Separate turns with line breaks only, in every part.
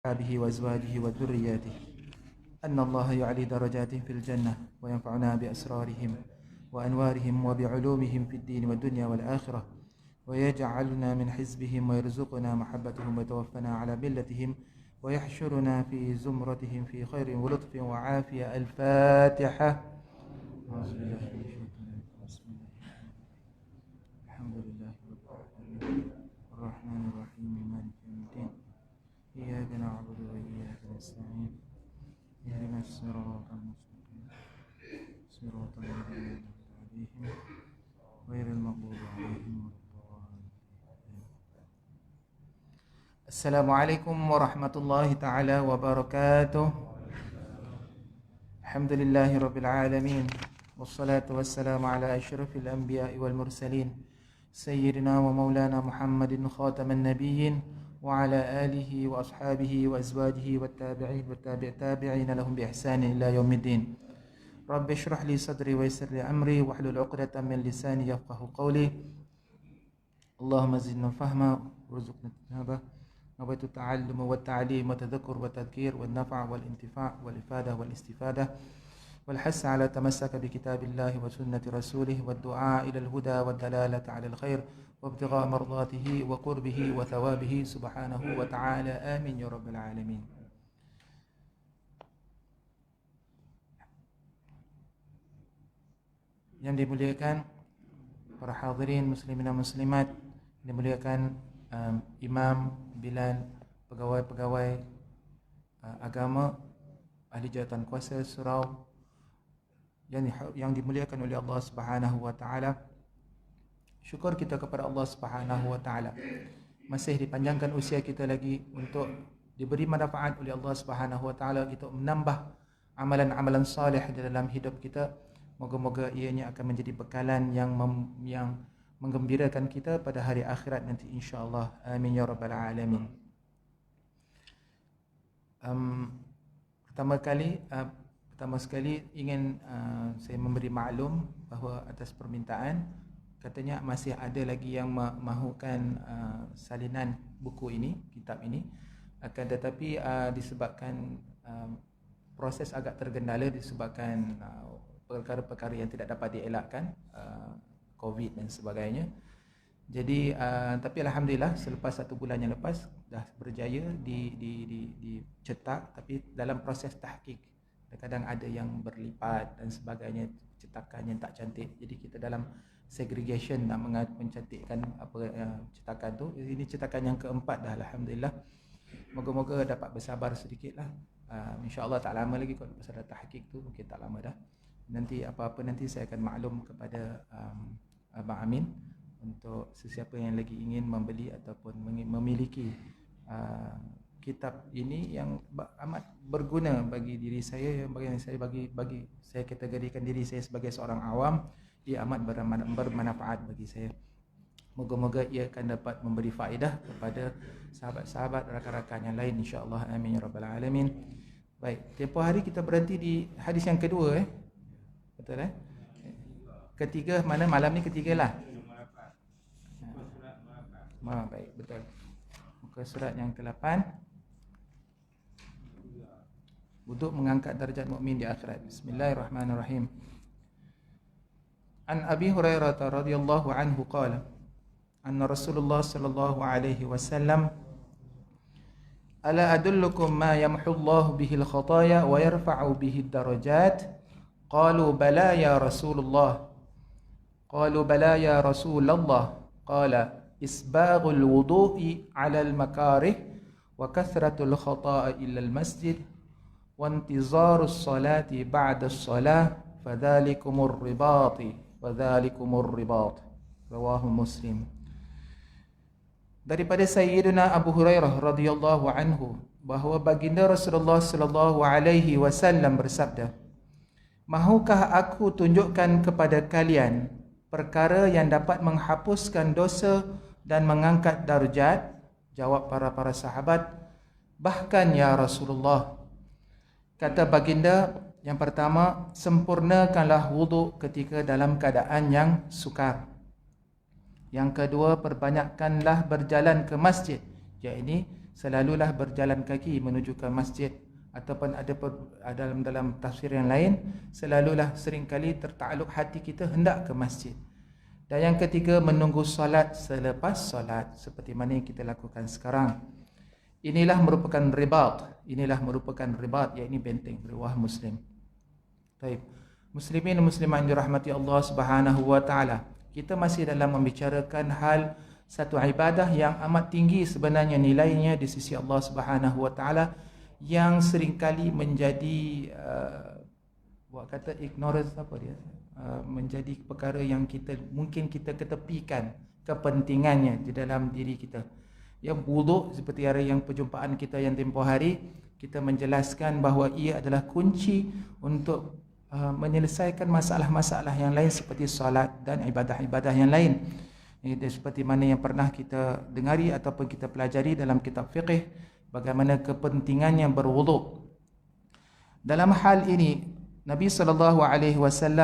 أصحابه وأزواجه وذرياته أن الله يعلي درجاتهم في الجنة وينفعنا بأسرارهم وأنوارهم وبعلومهم في الدين والدنيا والآخرة ويجعلنا من حزبهم ويرزقنا محبتهم ويتوفنا على ملتهم ويحشرنا في زمرتهم في خير ولطف وعافية. الفاتحة. الحمد لله رب العالمين الرحمن الرحيم مالك يوم الدين إياك نعبد وإياك نستعين اهدنا الصراط المستقيم صراط الذين أنعمت عليهم غير المغضوب عليهم ولا الضالين. السلام عليكم ورحمة الله تعالى وبركاته. الحمد لله رب العالمين والصلاة والسلام على أشرف الأنبياء والمرسلين سيدنا ومولانا محمد خاتم النبيين وعلى آله وأصحابه وأزواجه والتابعين والتابعين لهم بإحسان إلى يوم الدين. رب اشرح لي صدري ويسر لي أمري واحلل عقدة من لساني يفقه قولي. اللهم زدنا فهما وارزقنا اجتنابه نويت التعلم والتعليم والتذكر والتذكير والنفع والانتفاع والإفادة والاستفادة والحث على تمسك بكتاب الله وسنة رسوله والدعاء إلى الهدى والدلالة على الخير وابتغاء مرضاته وقربه وثوابه سبحانه وتعالى. آمين يا رب العالمين. Yang dimuliakan para hadirin muslimin dan muslimat, dimuliakan Imam Bilal, pegawai-pegawai agama, ahli jawatan kuasa surau yang dimuliakan oleh Allah Subhanahu wa taala. Syukur kita kepada Allah Subhanahu wa taala masih dipanjangkan usia kita lagi untuk diberi manfaat oleh Allah Subhanahu wa taala, kita menambah amalan-amalan soleh di dalam hidup kita. Moga-moga ianya akan menjadi bekalan yang menggembirakan kita pada hari akhirat nanti insya-Allah. Amin ya rabbal alamin. Pertama sekali ingin saya memberi maklum bahawa atas permintaan, katanya masih ada lagi yang mahukan salinan buku ini, kitab ini. Akan tetapi disebabkan proses agak tergendala disebabkan perkara-perkara yang tidak dapat dielakkan, COVID dan sebagainya. Jadi tapi alhamdulillah selepas 1 bulan yang lepas dah berjaya dicetak, tapi dalam proses tahqiq kadang-kadang ada yang berlipat dan sebagainya, cetakan yang tak cantik. Jadi kita dalam segregation nak mencantikkan cetakan tu. Ini cetakan yang keempat dah alhamdulillah. Moga-moga dapat bersabar sedikitlah. Insya-Allah tak lama lagi kot pasal tahqiq tu, mungkin tak lama dah. Nanti apa-apa nanti saya akan maklum kepada Abang Amin untuk sesiapa yang lagi ingin membeli ataupun memiliki kitab ini yang amat berguna bagi diri saya, bagi saya kategorikan diri saya sebagai seorang awam, ia amat bermanfaat bagi saya. Moga-moga ia akan dapat memberi faedah kepada sahabat-sahabat, rakan-rakan yang lain insya-Allah. Amin ya rabbal alamin. Baik, tempoh hari kita berhenti di hadis yang kedua betul ketiga, mana malam ni ketigalah. Baik, betul. Muka surat yang ke-8. Wuduk mengangkat darjat mukmin di akhirat. Bismillahirrahmanirrahim. An Abi Hurairah radhiyallahu anhu qala anna Rasulullah sallallahu alaihi wasallam ala adullukum ma yamhu Allah bihi al-khataya wa yarfa'u bihi ad-darajat. Qalu bala ya Rasulullah. Qalu bala ya Rasulullah. Qala isbaghul wudu'i 'ala al-makarih wa kathratul khata'i ila al-masjid wa intizarus salati ba'da as-salah fadhalikumur ribati wa dhalikumur ribat. Rawahu Muslim. Daripada Sayyidina Abu Hurairah radhiyallahu anhu bahawa baginda Rasulullah sallallahu alaihi wasallam bersabda, "Mahukah aku tunjukkan kepada kalian perkara yang dapat menghapuskan dosa dan mengangkat darjat?" Jawab para sahabat, "Bahkan ya Rasulullah." Kata baginda, yang pertama, sempurnakanlah wuduk ketika dalam keadaan yang sukar. Yang kedua, perbanyakkanlah berjalan ke masjid. Jadi selalulah berjalan kaki menuju ke masjid, ataupun ada dalam tafsir yang lain, selalulah seringkali tertakluk hati kita hendak ke masjid. Dan yang ketiga, menunggu solat selepas solat, seperti mana yang kita lakukan sekarang. Inilah merupakan ribat, iaitu benteng, riwayat Muslim. Baik, muslimin dan muslimat dirahmati Allah Subhanahu wa taala. Kita masih dalam membicarakan hal satu ibadah yang amat tinggi sebenarnya nilainya di sisi Allah Subhanahu wa taala, yang seringkali menjadi buat kata ignorance menjadi perkara yang mungkin kita ketepikan kepentingannya di dalam diri kita. Yang wuduk, seperti hari yang perjumpaan kita yang tempoh hari, kita menjelaskan bahawa ia adalah kunci untuk menyelesaikan masalah-masalah yang lain seperti solat dan ibadah-ibadah yang lain. Ini seperti mana yang pernah kita dengari ataupun kita pelajari dalam kitab fiqh, bagaimana kepentingannya berwuduk. Dalam hal ini Nabi SAW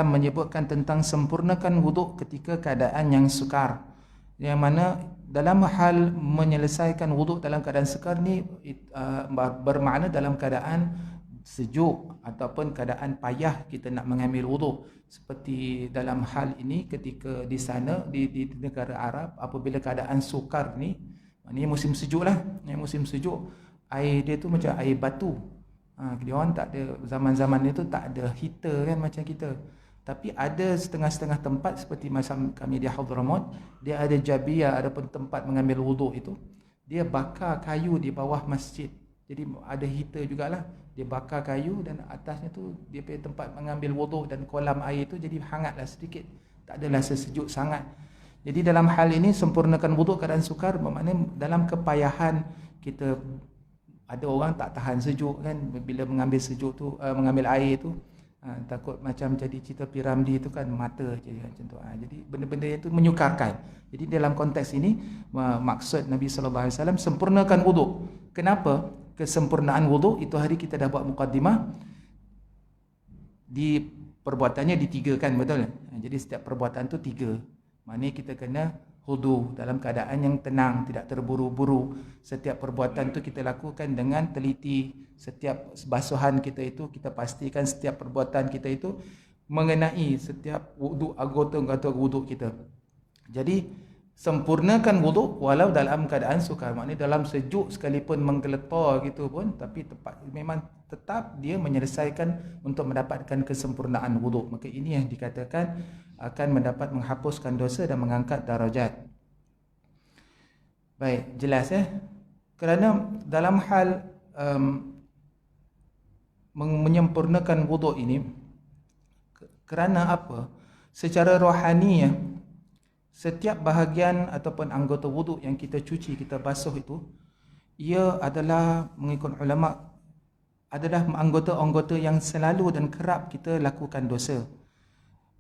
menyebutkan tentang sempurnakan wuduk ketika keadaan yang sukar, yang mana dalam hal menyelesaikan wuduk dalam keadaan sukar ni bermakna dalam keadaan sejuk ataupun keadaan payah kita nak mengambil wuduk. Seperti dalam hal ini ketika di sana di negara Arab, apabila keadaan sukar ni, maknanya musim sejuk lah, musim sejuk, air dia tu macam air batu. Dia orang tak ada, zaman-zaman itu tak ada heater kan macam kita. Tapi ada setengah-setengah tempat seperti macam kami di Hadramaut, dia ada jabiyah, ada pun tempat mengambil wuduk itu, dia bakar kayu di bawah masjid. Jadi ada heater jugalah. Dia bakar kayu dan atasnya tu dia punya tempat mengambil wuduk, dan kolam air itu jadi hangatlah sedikit, tak adalah sesejuk sangat. Jadi dalam hal ini sempurnakan wuduk keadaan sukar, bermakna dalam kepayahan kita, ada orang tak tahan sejuk kan bila mengambil sejuk tu, mengambil air tu, takut macam jadi cerita Piramli tu kan, mata jadi macam tu. Jadi benda-benda itu menyukarkan. Jadi dalam konteks ini maksud Nabi SAW sempurnakan wuduk. Kenapa? Kesempurnaan wuduk itu hari kita dah buat mukaddimah, di perbuatannya ditigakan, betul kan? Jadi setiap perbuatan tu 3. Maknanya kita kena hudu dalam keadaan yang tenang, tidak terburu-buru. Setiap perbuatan tu kita lakukan dengan teliti. Setiap basuhan kita itu kita pastikan setiap perbuatan kita itu mengenai setiap wudu, anggota wuduk kita. Jadi sempurnakan wuduk walau dalam keadaan sukar, maknanya dalam sejuk sekalipun menggeletar gitu pun, tapi memang tetap dia menyelesaikan untuk mendapatkan kesempurnaan wuduk. Maka ini yang dikatakan akan mendapat menghapuskan dosa dan mengangkat darajat. Baik, jelas ya? Kerana dalam hal menyempurnakan wuduk ini, kerana apa? Secara rohaniah, setiap bahagian ataupun anggota wuduk yang kita cuci, kita basuh itu, ia adalah mengikut ulama adalah anggota-anggota yang selalu dan kerap kita lakukan dosa.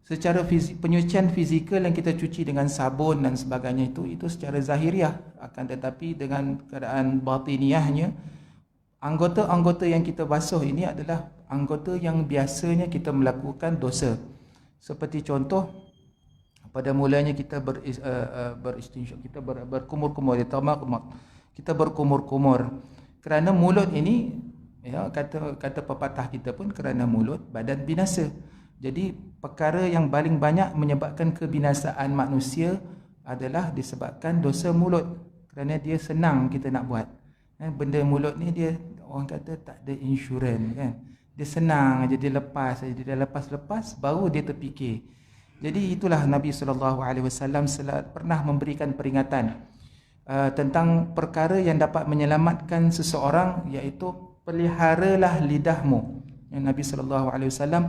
Secara penyucian fizikal yang kita cuci dengan sabun dan sebagainya itu secara zahiriah, akan tetapi dengan keadaan batiniahnya, anggota-anggota yang kita basuh ini adalah anggota yang biasanya kita melakukan dosa. Seperti contoh, pada mulanya kita beristinsyaq, kita berkumur-kumur, kita berkumur-kumur. Kerana mulut ini, ya, kata pepatah kita pun, kerana mulut badan binasa. Jadi perkara yang paling banyak menyebabkan kebinasaan manusia adalah disebabkan dosa mulut. Kerana dia senang kita nak buat. Benda mulut ni dia, orang kata tak ada insurans kan. Dia senang aja, dia lepas aja, dia lepas baru dia terfikir. Jadi itulah Nabi SAW pernah memberikan peringatan tentang perkara yang dapat menyelamatkan seseorang, iaitu peliharalah lidahmu. Yang Nabi SAW,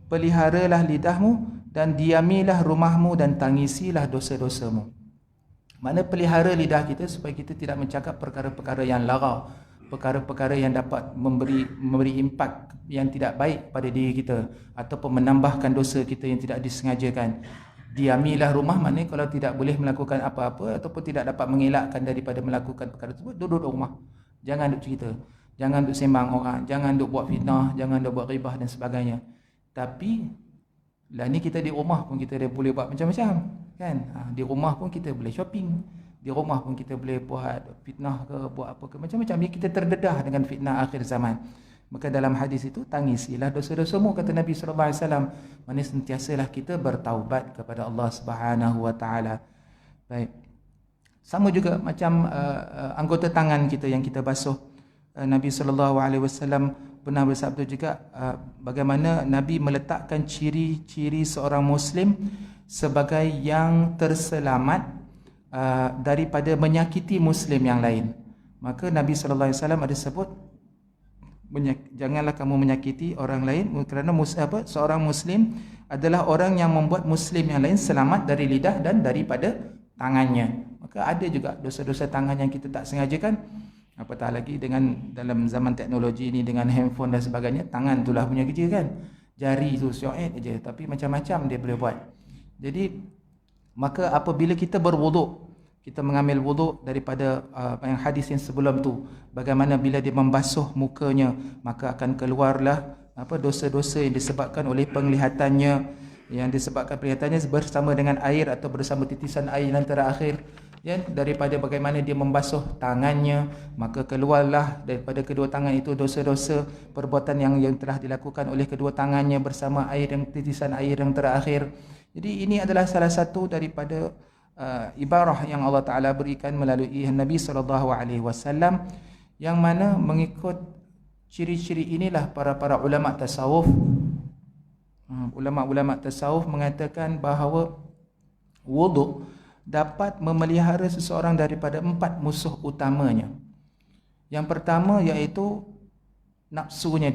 peliharalah lidahmu dan diamilah rumahmu dan tangisilah dosa-dosamu. Mana pelihara lidah kita supaya kita tidak mencakap perkara-perkara yang larau, perkara-perkara yang dapat memberi impak yang tidak baik pada diri kita, ataupun menambahkan dosa kita yang tidak disengajakan. Diamilah rumah, maknanya kalau tidak boleh melakukan apa-apa ataupun tidak dapat mengelakkan daripada melakukan perkara tersebut, duduk rumah. Jangan duk cerita, jangan duk sembang orang, jangan duk buat fitnah, jangan duk buat ghibah dan sebagainya. Tapi lah ni kita di rumah pun kita boleh buat macam-macam kan. Di rumah pun kita boleh shopping, Di rumah pun kita boleh buat fitnah ke, buat apa ke, macam-macam. Kita terdedah dengan fitnah akhir zaman. Maka dalam hadis itu, tangisilah dosa-dosamu, kata Nabi SAW. Maksudnya sentiasalah kita bertaubat kepada Allah Subhanahu Wa Taala. Baik. Sama juga macam anggota tangan kita yang kita basuh. Nabi SAW pernah bersabda juga bagaimana Nabi meletakkan ciri-ciri seorang Muslim sebagai yang terselamat daripada menyakiti Muslim yang lain. Maka Nabi SAW ada sebut, janganlah kamu menyakiti orang lain, kerana seorang Muslim adalah orang yang membuat Muslim yang lain selamat dari lidah dan daripada tangannya. Maka ada juga dosa-dosa tangan yang kita tak sengajakan. Apatah lagi dengan dalam zaman teknologi ini, dengan handphone dan sebagainya, tangan itulah punya kerja kan. Jari tu syu'id aja, tapi macam-macam dia boleh buat. Jadi maka apabila kita berwuduk, kita mengambil wuduk daripada yang hadis yang sebelum tu, bagaimana bila dia membasuh mukanya, maka akan keluarlah dosa-dosa yang disebabkan oleh penglihatannya, yang disebabkan penglihatannya bersama dengan air atau bersama titisan air yang terakhir. Ya, daripada bagaimana dia membasuh tangannya, maka keluarlah daripada kedua tangan itu dosa-dosa perbuatan yang telah dilakukan oleh kedua tangannya bersama air yang titisan air yang terakhir. Jadi ini adalah salah satu daripada ibarah yang Allah Ta'ala berikan melalui Nabi SAW, yang mana mengikut ciri-ciri inilah para ulama tasawuf, ulama-ulama tasawuf mengatakan bahawa wuduk dapat memelihara seseorang daripada 4 musuh utamanya. Yang pertama iaitu nafsunya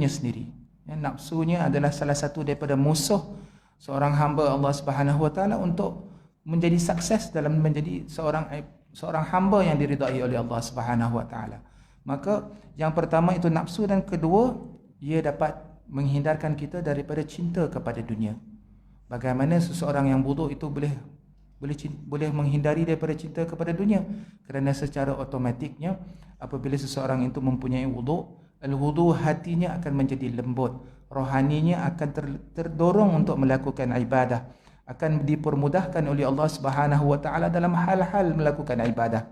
sendiri. Ya, nafsunya adalah salah satu daripada musuh seorang hamba Allah Subhanahu Wa Taala untuk menjadi sukses dalam menjadi seorang hamba yang diridai oleh Allah Subhanahu Wa Taala. Maka yang pertama itu nafsu, dan kedua, ia dapat menghindarkan kita daripada cinta kepada dunia. Bagaimana seseorang yang wuduk itu boleh menghindari daripada cinta kepada dunia? Kerana secara otomatiknya apabila seseorang itu mempunyai wuduk, al-wudu hatinya akan menjadi lembut, rohaninya akan terdorong untuk melakukan ibadah, akan dipermudahkan oleh Allah Subhanahu Wa Taala dalam hal-hal melakukan ibadah.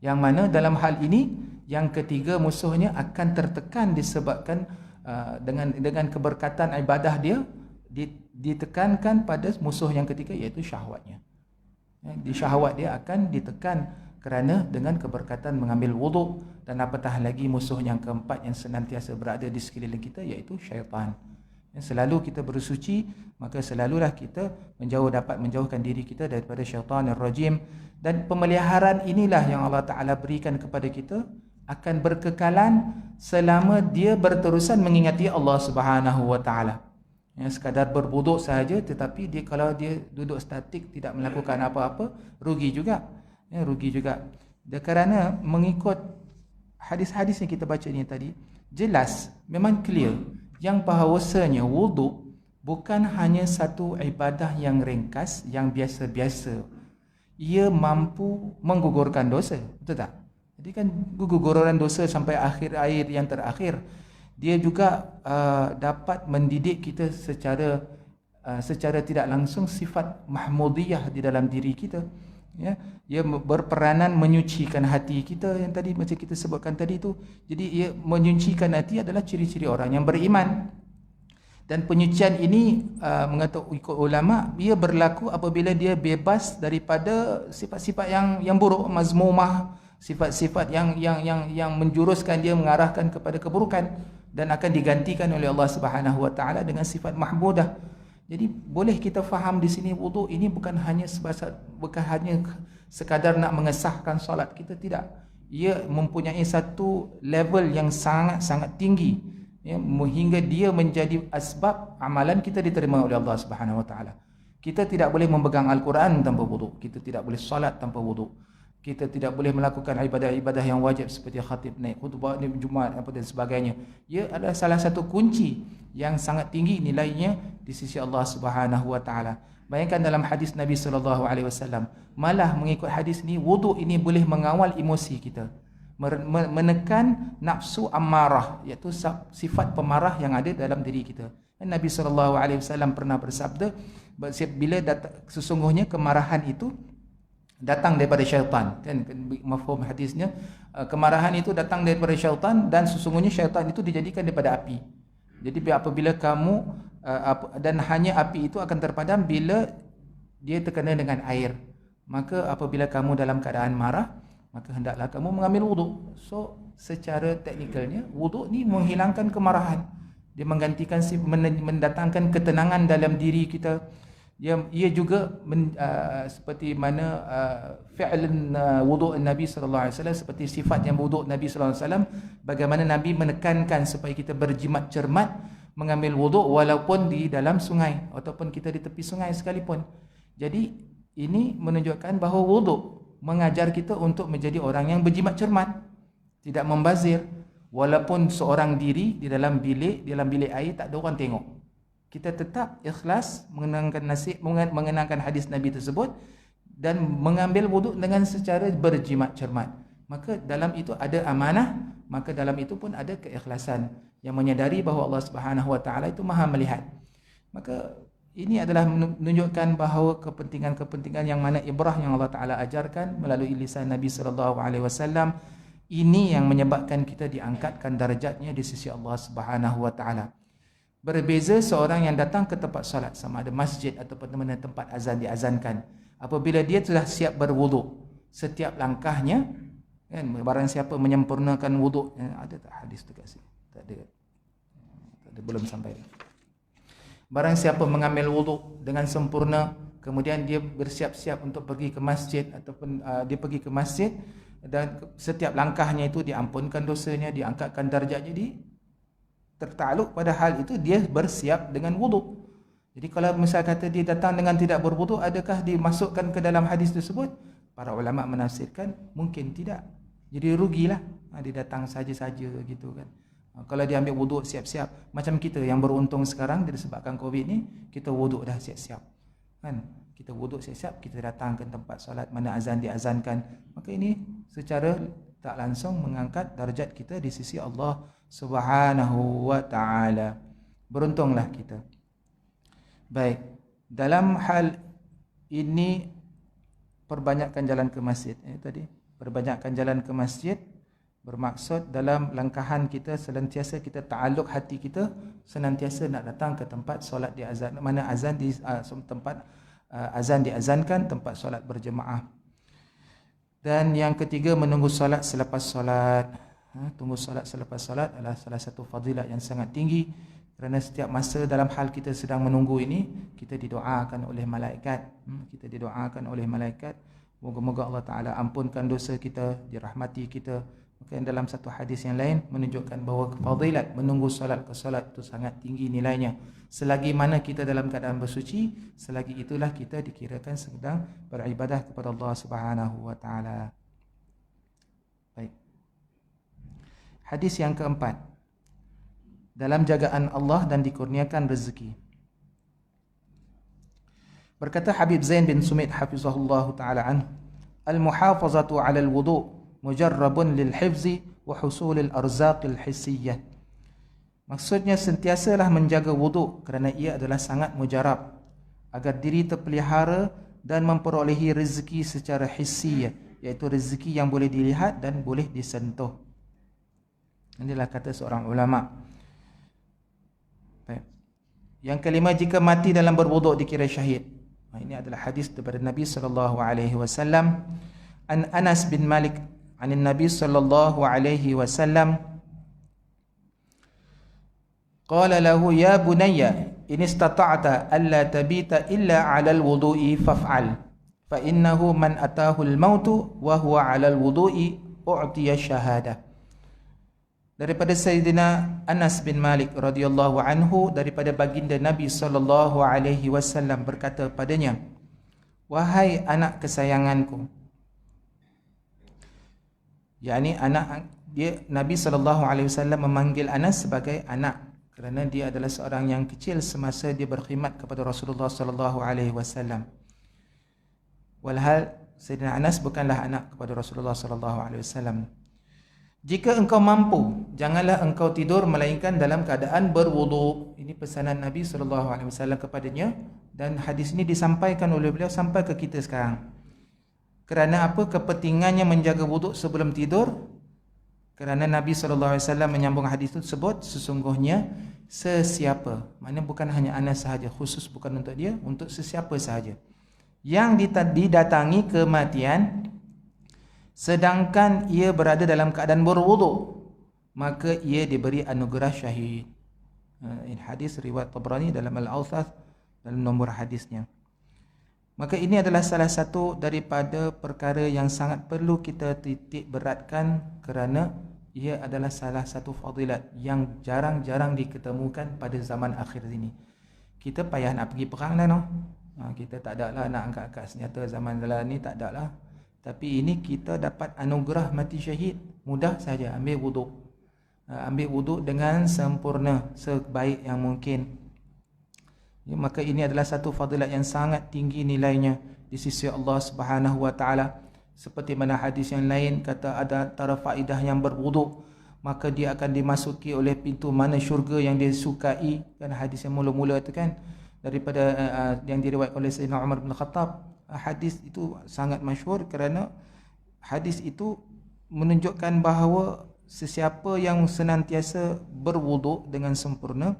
Yang mana dalam hal ini yang ketiga musuhnya akan tertekan disebabkan dengan keberkatan ibadah dia, ditekankan pada musuh yang ketiga iaitu syahwatnya. Di syahwat dia akan ditekan kerana dengan keberkatan mengambil wuduk. Dan apatah lagi musuh yang keempat yang senantiasa berada di sekeliling kita iaitu syaitan. Selalu kita bersuci, maka selalulah kita dapat menjauhkan diri kita daripada syaitanir rajim. Dan pemeliharaan inilah yang Allah Ta'ala berikan kepada kita akan berkekalan selama dia berterusan mengingati Allah Subhanahu Wa Ta'ala. Sekadar berwuduk sahaja, tetapi kalau dia duduk statik tidak melakukan apa-apa, rugi juga. Rugi juga. Dan kerana mengikut hadis-hadis yang kita baca ni tadi, jelas, memang clear yang bahawasanya wuduk bukan hanya satu ibadah yang ringkas, yang biasa-biasa. Ia mampu menggugurkan dosa, betul tak? Jadi kan guguran dosa sampai akhir air yang terakhir. Dia juga dapat mendidik kita secara tidak langsung sifat mahmudiyah di dalam diri kita. Ya, ia berperanan menyucikan hati kita yang tadi macam kita sebutkan tadi tu. Jadi ia menyucikan hati adalah ciri-ciri orang yang beriman. Dan penyucian ini mengatakan ikut ulama, ia berlaku apabila dia bebas daripada sifat-sifat yang buruk, mazmumah, sifat-sifat yang menjuruskan dia mengarahkan kepada keburukan, dan akan digantikan oleh Allah Subhanahu Wa Taala dengan sifat mahmudah. Jadi boleh kita faham di sini wuduk ini bukan hanya sekadar nak mengesahkan solat kita, tidak. Ia mempunyai satu level yang sangat-sangat tinggi, ya, hingga dia menjadi asbab amalan kita diterima oleh Allah Subhanahu Wa Taala. Kita tidak boleh memegang Al-Quran tanpa wuduk, kita tidak boleh solat tanpa wuduk, kita tidak boleh melakukan ibadah-ibadah yang wajib seperti khatib naik khutbah, Jumaat dan sebagainya. Ia adalah salah satu kunci yang sangat tinggi nilainya di sisi Allah Subhanahu Wa Taala. Bayangkan dalam hadis Nabi SAW, malah mengikut hadis ni, wuduk ini boleh mengawal emosi kita, menekan nafsu ammarah, iaitu sifat pemarah yang ada dalam diri kita. Dan Nabi SAW pernah bersabda, bila sesungguhnya kemarahan itu datang daripada syaitan, kan mafhum hadisnya, kemarahan itu datang daripada syaitan, dan sesungguhnya syaitan itu dijadikan daripada api. Jadi apabila kamu dan hanya api itu akan terpadam bila dia terkena dengan air. Maka apabila kamu dalam keadaan marah, maka hendaklah kamu mengambil wuduk. So secara teknikalnya, wuduk ni menghilangkan kemarahan. Dia menggantikan, mendatangkan ketenangan dalam diri kita. Ia juga seperti mana fi'lun wuduk Nabi sallallahu alaihi wasallam, seperti sifat yang wuduk Nabi sallallahu alaihi wasallam, bagaimana Nabi menekankan supaya kita berjimat cermat mengambil wuduk walaupun di dalam sungai ataupun kita di tepi sungai sekalipun. Jadi ini menunjukkan bahawa wuduk mengajar kita untuk menjadi orang yang berjimat cermat, tidak membazir. Walaupun seorang diri di dalam bilik air tak ada orang tengok, kita tetap ikhlas mengenangkan hadis Nabi tersebut dan mengambil wuduk dengan secara berjimat cermat. Maka dalam itu ada amanah, maka dalam itu pun ada keikhlasan yang menyadari bahawa Allah Subhanahu Wa Taala itu Maha melihat. Maka ini adalah menunjukkan bahawa kepentingan-kepentingan yang mana ibrah yang Allah Taala ajarkan melalui lisan Nabi sallallahu alaihi wasallam, ini yang menyebabkan kita diangkatkan darjatnya di sisi Allah Subhanahu Wa Taala. Berbeza seorang yang datang ke tempat solat, sama ada masjid ataupun mana tempat azan diazankan, apabila dia telah siap berwuduk, setiap langkahnya, kan, barang siapa menyempurnakan wuduk, ada tak hadis tu kat sini? Tak ada, belum sampai. Barang siapa mengambil wuduk dengan sempurna, kemudian dia bersiap-siap untuk pergi ke masjid ataupun dia pergi ke masjid, dan setiap langkahnya itu diampunkan dosanya, diangkatkan darjatnya, jadi tertakluk pada hal itu dia bersiap dengan wuduk. Jadi kalau misal kata dia datang dengan tidak berwuduk, adakah dimasukkan ke dalam hadis tersebut? Para ulama menafsirkan mungkin tidak. Jadi rugilah dia datang saja-saja gitu kan. Kalau dia ambil wuduk siap-siap, macam kita yang beruntung sekarang disebabkan Covid ni, kita wuduk dah siap-siap kan. Kita wuduk siap-siap, kita datang ke tempat solat mana azan diazankan, maka ini secara tak langsung mengangkat darjat kita di sisi Allah Subhanahu Wa Taala. Beruntunglah kita. Baik, dalam hal ini perbanyakkan jalan ke masjid. Tadi perbanyakkan jalan ke masjid bermaksud dalam langkahan kita senantiasa kita ta'alluq hati kita senantiasa nak datang ke tempat solat di azan, mana azan di tempat azan diazankan, tempat solat berjemaah. Dan yang ketiga, menunggu solat selepas solat. Tunggu solat selepas solat adalah salah satu fadilat yang sangat tinggi, kerana setiap masa dalam hal kita sedang menunggu ini, kita didoakan oleh malaikat. Kita didoakan oleh malaikat, moga-moga Allah Ta'ala ampunkan dosa kita, dirahmati kita. Maka dalam satu hadis yang lain menunjukkan bahawa fadilat menunggu solat ke solat itu sangat tinggi nilainya. Selagi mana kita dalam keadaan bersuci, selagi itulah kita dikirakan sedang beribadah kepada Allah Subhanahu Wa Taala. Baik. Hadis yang keempat, dalam jagaan Allah dan dikurniakan rezeki. Berkata Habib Zain bin Sumit hafizahullah taala anhu, al-muhafazatu 'ala al-wudu' mujarrabun lil hifzi wa husulil arzaqil hissiyah. Maksudnya sentiasalah menjaga wuduk kerana ia adalah sangat mujarab agar diri terpelihara dan memperolehi rezeki secara hissiyah, iaitu rezeki yang boleh dilihat dan boleh disentuh. Inilah kata seorang ulama. Baik. Yang kelima, jika mati dalam berwuduk dikira syahid. Ini adalah hadis daripada Nabi sallallahu alaihi wasallam. An Anas bin Malik an Nabi sallallahu alaihi wasallam qala lahu ya bunayya in istata'ta alla tabita illa 'ala al-wudu'i faf'al fa innahu man atahu al-maut wa huwa 'ala al-wudu'i u'tiya syahadah. Daripada Sayyidina Anas bin Malik radhiyallahu anhu, daripada baginda Nabi sallallahu alaihi wasallam berkata padanya, wahai anak kesayanganku, yakni anak dia, Nabi sallallahu alaihi wasallam memanggil Anas sebagai anak kerana dia adalah seorang yang kecil semasa dia berkhidmat kepada Rasulullah sallallahu alaihi wasallam. Walhal Sayyidina Anas bukanlah anak kepada Rasulullah sallallahu alaihi wasallam. Jika engkau mampu, janganlah engkau tidur melainkan dalam keadaan berwuduk. Ini pesanan Nabi sallallahu alaihi wasallam kepadanya, dan hadis ini disampaikan oleh beliau sampai ke kita sekarang. Kerana apa? Kepentingannya menjaga wuduk sebelum tidur. Kerana Nabi SAW menyambung hadis itu sebut, sesungguhnya sesiapa, maknanya bukan hanya Anas sahaja, khusus bukan untuk dia, untuk sesiapa sahaja yang didatangi kematian sedangkan ia berada dalam keadaan berwuduk, maka ia diberi anugerah syahid. Ini hadis riwayat Tabrani dalam Al-Awsat, dalam nombor hadisnya. Maka ini adalah salah satu daripada perkara yang sangat perlu kita titik beratkan, kerana ia adalah salah satu fadilat yang jarang-jarang diketemukan pada zaman akhir ini. Kita payah nak pergi perang dah, no? Kita tak ada lah nak angkat-angkat senjata zaman dalam ni, tak ada lah. Tapi ini kita dapat anugerah mati syahid, mudah saja, ambil wuduk. Ambil wuduk dengan sempurna, sebaik yang mungkin. Ya, maka ini adalah satu fadilat yang sangat tinggi nilainya di sisi Allah Subhanahu wa taala. Seperti mana hadis yang lain kata ada antara faedah yang berwuduk, maka dia akan dimasuki oleh pintu mana syurga yang dia sukai. Kan hadis yang mula-mula itu kan, daripada yang diriwayatkan oleh Sayyidina Umar bin Khattab. Hadis itu sangat masyhur kerana hadis itu menunjukkan bahawa sesiapa yang senantiasa berwuduk dengan sempurna,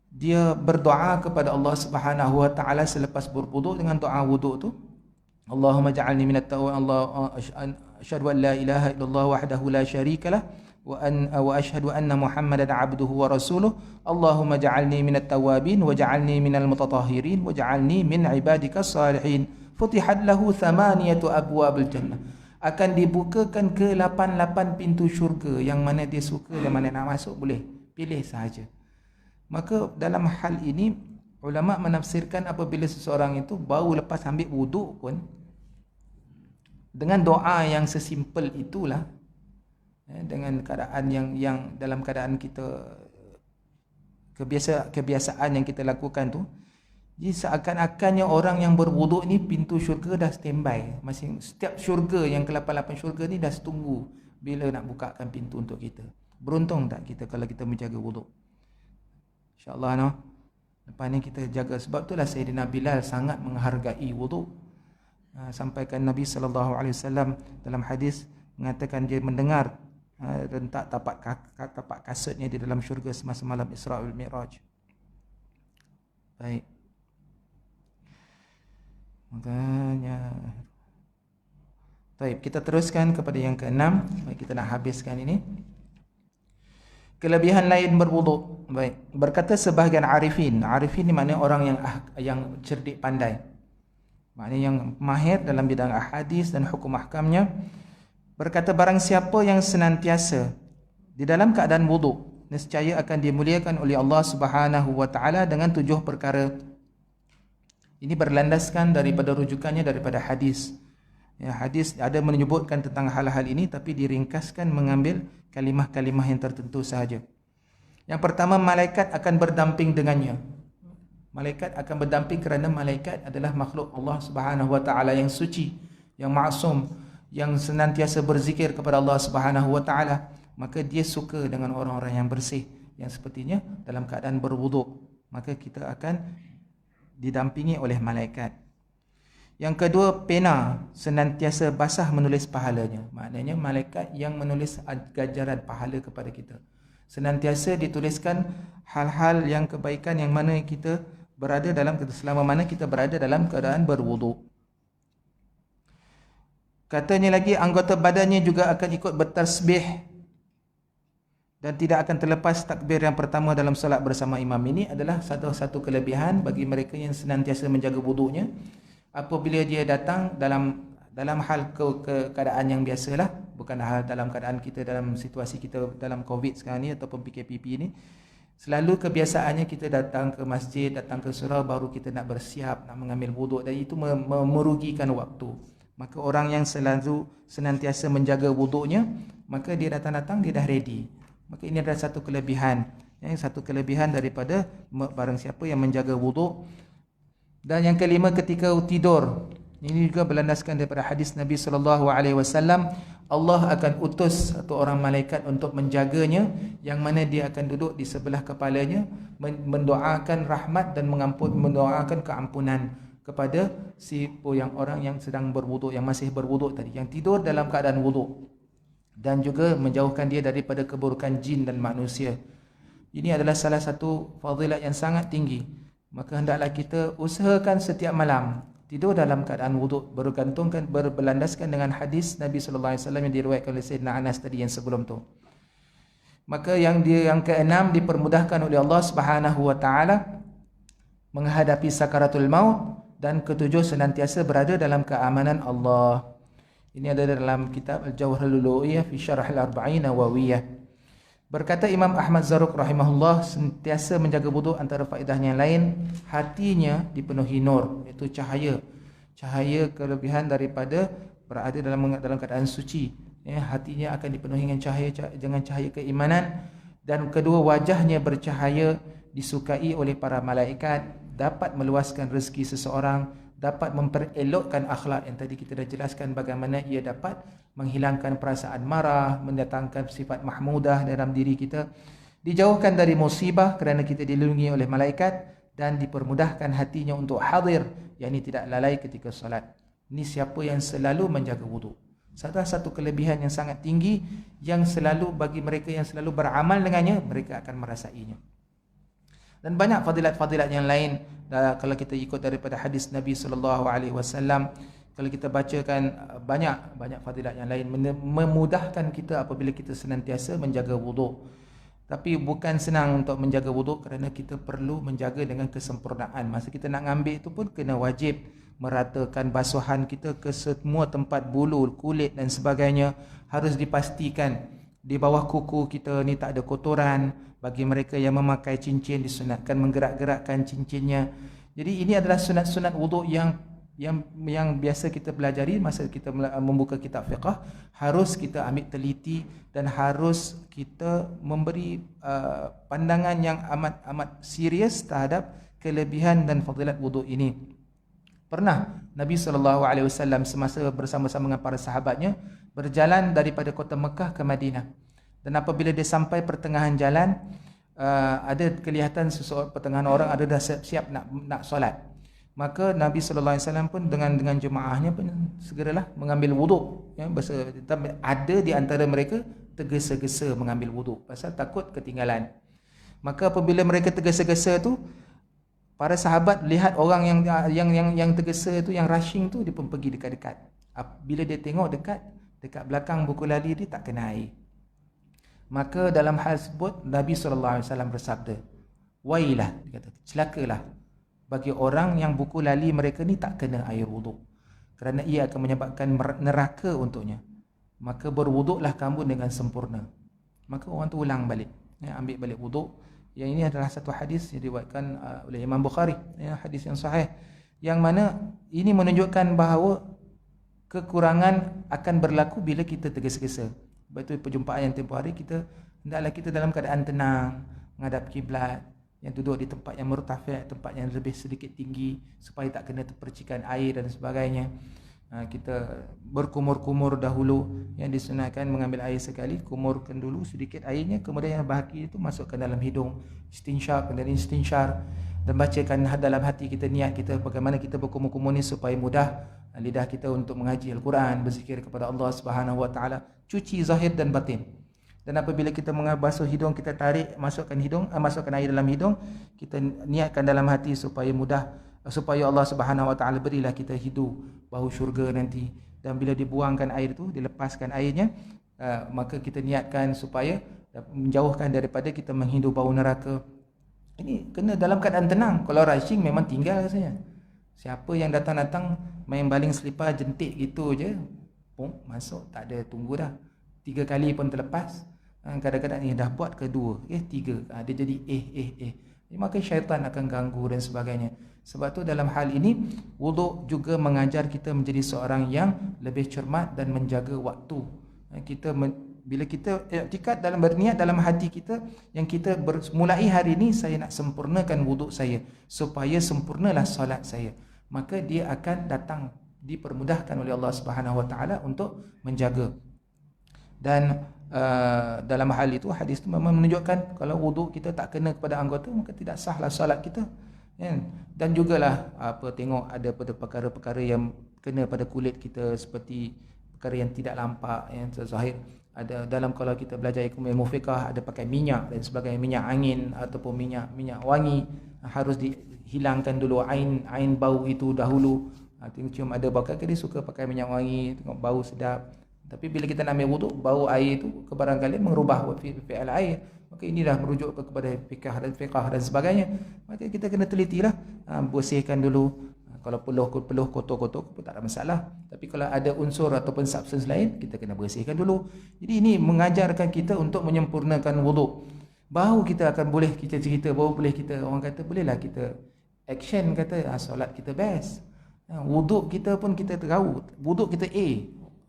dia berdoa kepada Allah Subhanahu wa taala selepas berwuduk dengan doa wuduk tu, Allahumma ja'alni minat tawwabin, Allah asyhadu an la ilaha illallah wahdahu la syarikalah wa asyhadu anna Muhammadan abduhu wa rasuluh, Allahumma ja'alni minat tawwabin wa ja'alni minal mutatahhirin wa ja'alni min ibadikas salihin. Futihat lahu thamaniyatu abwabil jannah. Akan dibukakan ke 88 pintu syurga, yang mana dia suka dan mana nak masuk boleh pilih sahaja. Maka dalam hal ini ulama menafsirkan apabila seseorang itu baru lepas ambil wuduk pun, dengan doa yang sesimpel itulah, dengan keadaan yang dalam keadaan kita kebiasaan yang kita lakukan tu, jadi seakan-akannya orang yang berwuduk ni pintu syurga dah standby. Setiap syurga yang ke-88 syurga ni dah tunggu bila nak bukakan pintu untuk kita. Beruntung tak kita kalau kita menjaga wuduk? InsyaAllah, no? Lepas ni kita jaga. Sebab itulah Sayyidina Bilal sangat menghargai wuduk. Sampaikan Nabi SAW dalam hadis mengatakan dia mendengar rentak tapak kasutnya di dalam syurga semasa malam Isra' wal Mi'raj. Baik. Makanya baik, kita teruskan kepada yang keenam. Baik, kita nak habiskan ini. Kelebihan lain berwuduk. Baik, berkata sebahagian arifin. Arifin ni maknanya orang yang cerdik pandai, maknanya yang mahir dalam bidang ahadis dan hukum ahkamnya. Berkata barang siapa yang senantiasa di dalam keadaan wuduk, nescaya akan dimuliakan oleh Allah Subhanahu wa taala dengan 7 perkara. Ini berlandaskan daripada rujukannya daripada hadis. Ya, hadis ada menyebutkan tentang hal-hal ini, tapi diringkaskan mengambil kalimah-kalimah yang tertentu sahaja. Yang pertama, malaikat akan berdamping dengannya. Malaikat akan berdamping kerana malaikat adalah makhluk Allah Subhanahu wa taala yang suci, yang maksum, yang senantiasa berzikir kepada Allah Subhanahu wa taala. Maka dia suka dengan orang-orang yang bersih, yang sepertinya dalam keadaan berwuduk. Maka kita akan didampingi oleh malaikat. Yang kedua, pena senantiasa basah menulis pahalanya. Maknanya malaikat yang menulis ganjaran pahala kepada kita. Senantiasa dituliskan hal-hal yang kebaikan yang mana kita berada dalam, selama mana kita berada dalam keadaan berwuduk. Katanya lagi, anggota badannya juga akan ikut bertasbih dan tidak akan terlepas takbir yang pertama dalam solat bersama imam. Ini adalah satu kelebihan bagi mereka yang senantiasa menjaga wuduknya. Apabila dia datang dalam hal keadaan yang biasalah, bukan hal dalam keadaan kita dalam situasi kita dalam COVID sekarang ni ataupun PKPP ni, selalu kebiasaannya kita datang ke masjid, datang ke surau, baru kita nak bersiap, nak mengambil wuduk, dan itu merugikan waktu. Maka orang yang selalu senantiasa menjaga wuduknya, maka dia datang-datang dia dah ready. Maka ini adalah satu kelebihan, satu kelebihan daripada barang siapa yang menjaga wuduk. Dan yang kelima, ketika tidur, ini juga berlandaskan daripada hadis Nabi SAW, Allah akan utus satu orang malaikat untuk menjaganya, yang mana dia akan duduk di sebelah kepalanya, mendoakan rahmat dan mendoakan keampunan kepada yang orang yang sedang berwuduk, yang masih berwuduk tadi, yang tidur dalam keadaan wuduk, dan juga menjauhkan dia daripada keburukan jin dan manusia. Ini adalah salah satu fadilat yang sangat tinggi. Maka hendaklah kita usahakan setiap malam tidur dalam keadaan wuduk, berlandaskan dengan hadis Nabi sallallahu alaihi wasallam yang diriwayatkan oleh Sayyidina Anas tadi yang sebelum tu. Maka yang keenam, dipermudahkan oleh Allah Subhanahu wa taala menghadapi sakaratul maut, dan ketujuh, senantiasa berada dalam keamanan Allah. Ini ada dalam kitab Al-Jawharul Uluhiyah fi Syarah Al-Arba'in Nawawiyah. Berkata Imam Ahmad Zarruq rahimahullah, sentiasa menjaga wuduk antara faedahnya yang lain, hatinya dipenuhi nur, iaitu cahaya. Cahaya kelebihan daripada berada dalam keadaan suci. Hatinya akan dipenuhi dengan cahaya keimanan. Dan kedua, wajahnya bercahaya, disukai oleh para malaikat, dapat meluaskan rezeki seseorang, dapat memperelokkan akhlak yang tadi kita dah jelaskan bagaimana ia dapat menghilangkan perasaan marah, mendatangkan sifat mahmudah dalam diri kita, dijauhkan dari musibah kerana kita dilindungi oleh malaikat, dan dipermudahkan hatinya untuk hadir, yakni tidak lalai ketika solat. Ini siapa yang selalu menjaga wuduk. Salah satu kelebihan yang sangat tinggi yang selalu bagi mereka yang selalu beramal dengannya, mereka akan merasainya. Dan banyak fadilat-fadilat yang lain kalau kita ikut daripada hadis Nabi sallallahu alaihi wasallam. Kalau kita bacakan banyak fadilat yang lain, memudahkan kita apabila kita senantiasa menjaga wuduk. Tapi bukan senang untuk menjaga wuduk kerana kita perlu menjaga dengan kesempurnaan. Masa kita nak ambil itu pun kena wajib meratakan basuhan kita ke semua tempat bulu, kulit dan sebagainya. Harus dipastikan di bawah kuku kita ni tak ada kotoran. Bagi mereka yang memakai cincin, disunatkan menggerak-gerakkan cincinnya. Jadi ini adalah sunat-sunat wuduk yang biasa kita pelajari masa kita membuka kitab fiqh. Harus kita ambil teliti dan harus kita memberi pandangan yang amat serius terhadap kelebihan dan fadilat wuduk ini. Pernah Nabi SAW semasa bersama-sama dengan para sahabatnya berjalan daripada kota Mekah ke Madinah. Dan apabila dia sampai pertengahan jalan, ada kelihatan pertengahan orang ada dah siap nak solat. Maka Nabi SAW pun dengan jemaahnya pun segeralah mengambil wuduk. Ada di antara mereka tergesa-gesa mengambil wuduk pasal takut ketinggalan. Maka apabila mereka tergesa-gesa tu, para sahabat lihat orang yang tergesa tu, yang rushing tu, dia pun pergi dekat-dekat. Bila dia tengok dekat belakang buku lali dia tak kena air. Maka dalam hal tersebut Nabi SAW bersabda, wailah, dia kata, celakalah bagi orang yang buku lali mereka ni tak kena air wuduk, kerana ia akan menyebabkan neraka untuknya. Maka berwuduklah kamu dengan sempurna. Maka orang tu ulang balik, ambil balik wuduk. Yang ini adalah satu hadis yang diriwayatkan oleh Imam Bukhari, hadis yang sahih, yang mana ini menunjukkan bahawa kekurangan akan berlaku bila kita tergesa-gesa. Sebab itu perjumpaan yang tempoh hari kita hendaklah kita dalam keadaan tenang, menghadap kiblat, yang duduk di tempat yang murtafi', tempat yang lebih sedikit tinggi supaya tak kena terpercikan air dan sebagainya. Kita berkumur-kumur dahulu, yang disunatkan mengambil air sekali, kumurkan dulu sedikit airnya, kemudian yang bahaki itu masukkan dalam hidung, istinsyaq dan istinsyar, dan bacakan dalam hati kita niat kita bagaimana kita berkumur-kumur ni supaya mudah lidah kita untuk mengaji Al-Quran, berzikir kepada Allah Subhanahu Wa Taala, cuci zahir dan batin. Dan apabila kita basuh hidung, kita tarik, masukkan air dalam hidung, kita niatkan dalam hati supaya mudah, supaya Allah Subhanahu Wa Taala berilah kita hidup bau syurga nanti. Dan bila dibuangkan air itu, dilepaskan airnya, maka kita niatkan supaya menjauhkan daripada kita menghidup bau neraka. Ini kena dalam keadaan tenang. Kalau rushing memang tinggal rasanya. Siapa yang datang-datang main baling selipar jentik gitu je, masuk, tak ada, tunggu dah 3 kali pun terlepas. Kadang-kadang ni dah buat kedua, 3, dia jadi maka syaitan akan ganggu dan sebagainya. Sebab tu dalam hal ini wuduk juga mengajar kita menjadi seorang yang lebih cermat dan menjaga waktu. Bila kita i'tikad dalam berniat dalam hati kita, yang kita mulai hari ini saya nak sempurnakan wuduk saya supaya sempurnalah solat saya, maka dia akan datang, dipermudahkan oleh Allah Subhanahu Wa Taala untuk menjaga. Dan dalam hal itu hadis itu memang menunjukkan kalau wuduk kita tak kena kepada anggota, maka tidak sahlah solat kita. kan? Dan jugalah tengok ada pada perkara-perkara yang kena pada kulit kita, seperti perkara yang tidak nampak, yang zahir. Ada dalam, kalau kita belajar ilmu fiqh, ada pakai minyak dan sebagainya, minyak angin ataupun minyak wangi, harus dihilangkan dulu ain bau itu dahulu. Tengok cium ada bau, dia suka pakai minyak wangi, tengok bau sedap. Tapi bila kita nak ambil wuduk, bau air itu kebarangkali merubah fi'al air, maka inilah merujuk kepada fiqh dan sebagainya. Maka kita kena telitilah, bersihkan dulu. Kalau peluh kotor-kotor pun tak ada masalah. Tapi kalau ada unsur ataupun substance lain, kita kena bersihkan dulu. Jadi ini mengajarkan kita untuk menyempurnakan wuduk. Baru kita akan boleh kita cerita, baru boleh kita, orang kata bolehlah kita action, kata solat kita best. Wuduk kita pun kita tahu, wuduk kita A.